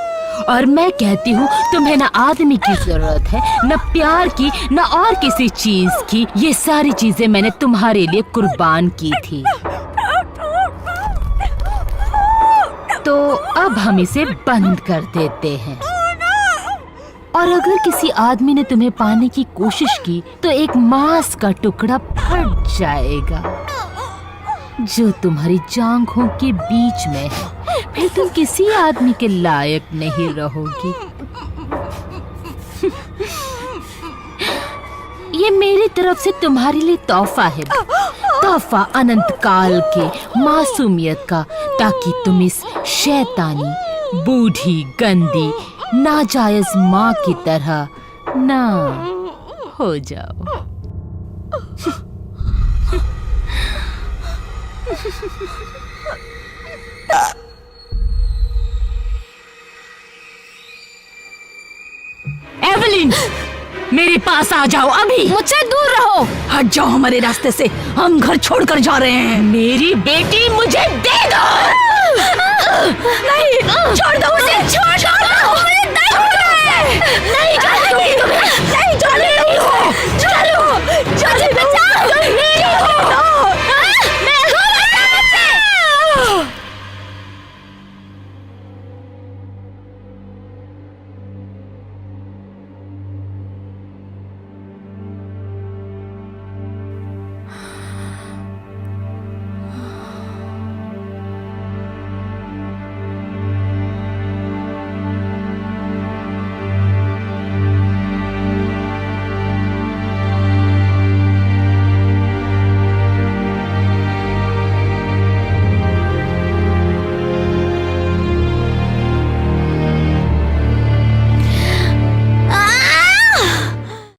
S4: और मैं कहती हूँ तुम्हें न आदमी की जरूरत है, न प्यार की, न और किसी चीज की। ये सारी चीजें मैंने तुम्हारे लिए कुर्बान की थी। तो अब हम इसे बंद कर देते हैं। और अगर किसी आदमी ने तुम्हें पाने की कोशिश की तो एक मांस का टुकड़ा फट जाएगा जो तुम्हारी जांघों के बीच में है। फिर तुम किसी आदमी के लायक नहीं रहोगी। ये मेरी तरफ से तुम्हारे लिए तोहफा है, तोहफा अनंत काल के मासूमियत का, ताकि तुम इस शैतानी, बूढ़ी, गंदी, नाजायज माँ की तरह ना हो जाओ। एवलिन, मेरे पास आ जाओ अभी।
S1: मुझसे दूर रहो।
S2: हट जाओ हमारे रास्ते से, हम घर छोड़कर जा रहे हैं।
S4: मेरी बेटी मुझे दे दो।
S2: नहीं, छोड़ दो उसे, छोड़ दो। नहीं जाने तुम्हें, नहीं जाने, चलो, चलो, बचाओ, नहीं।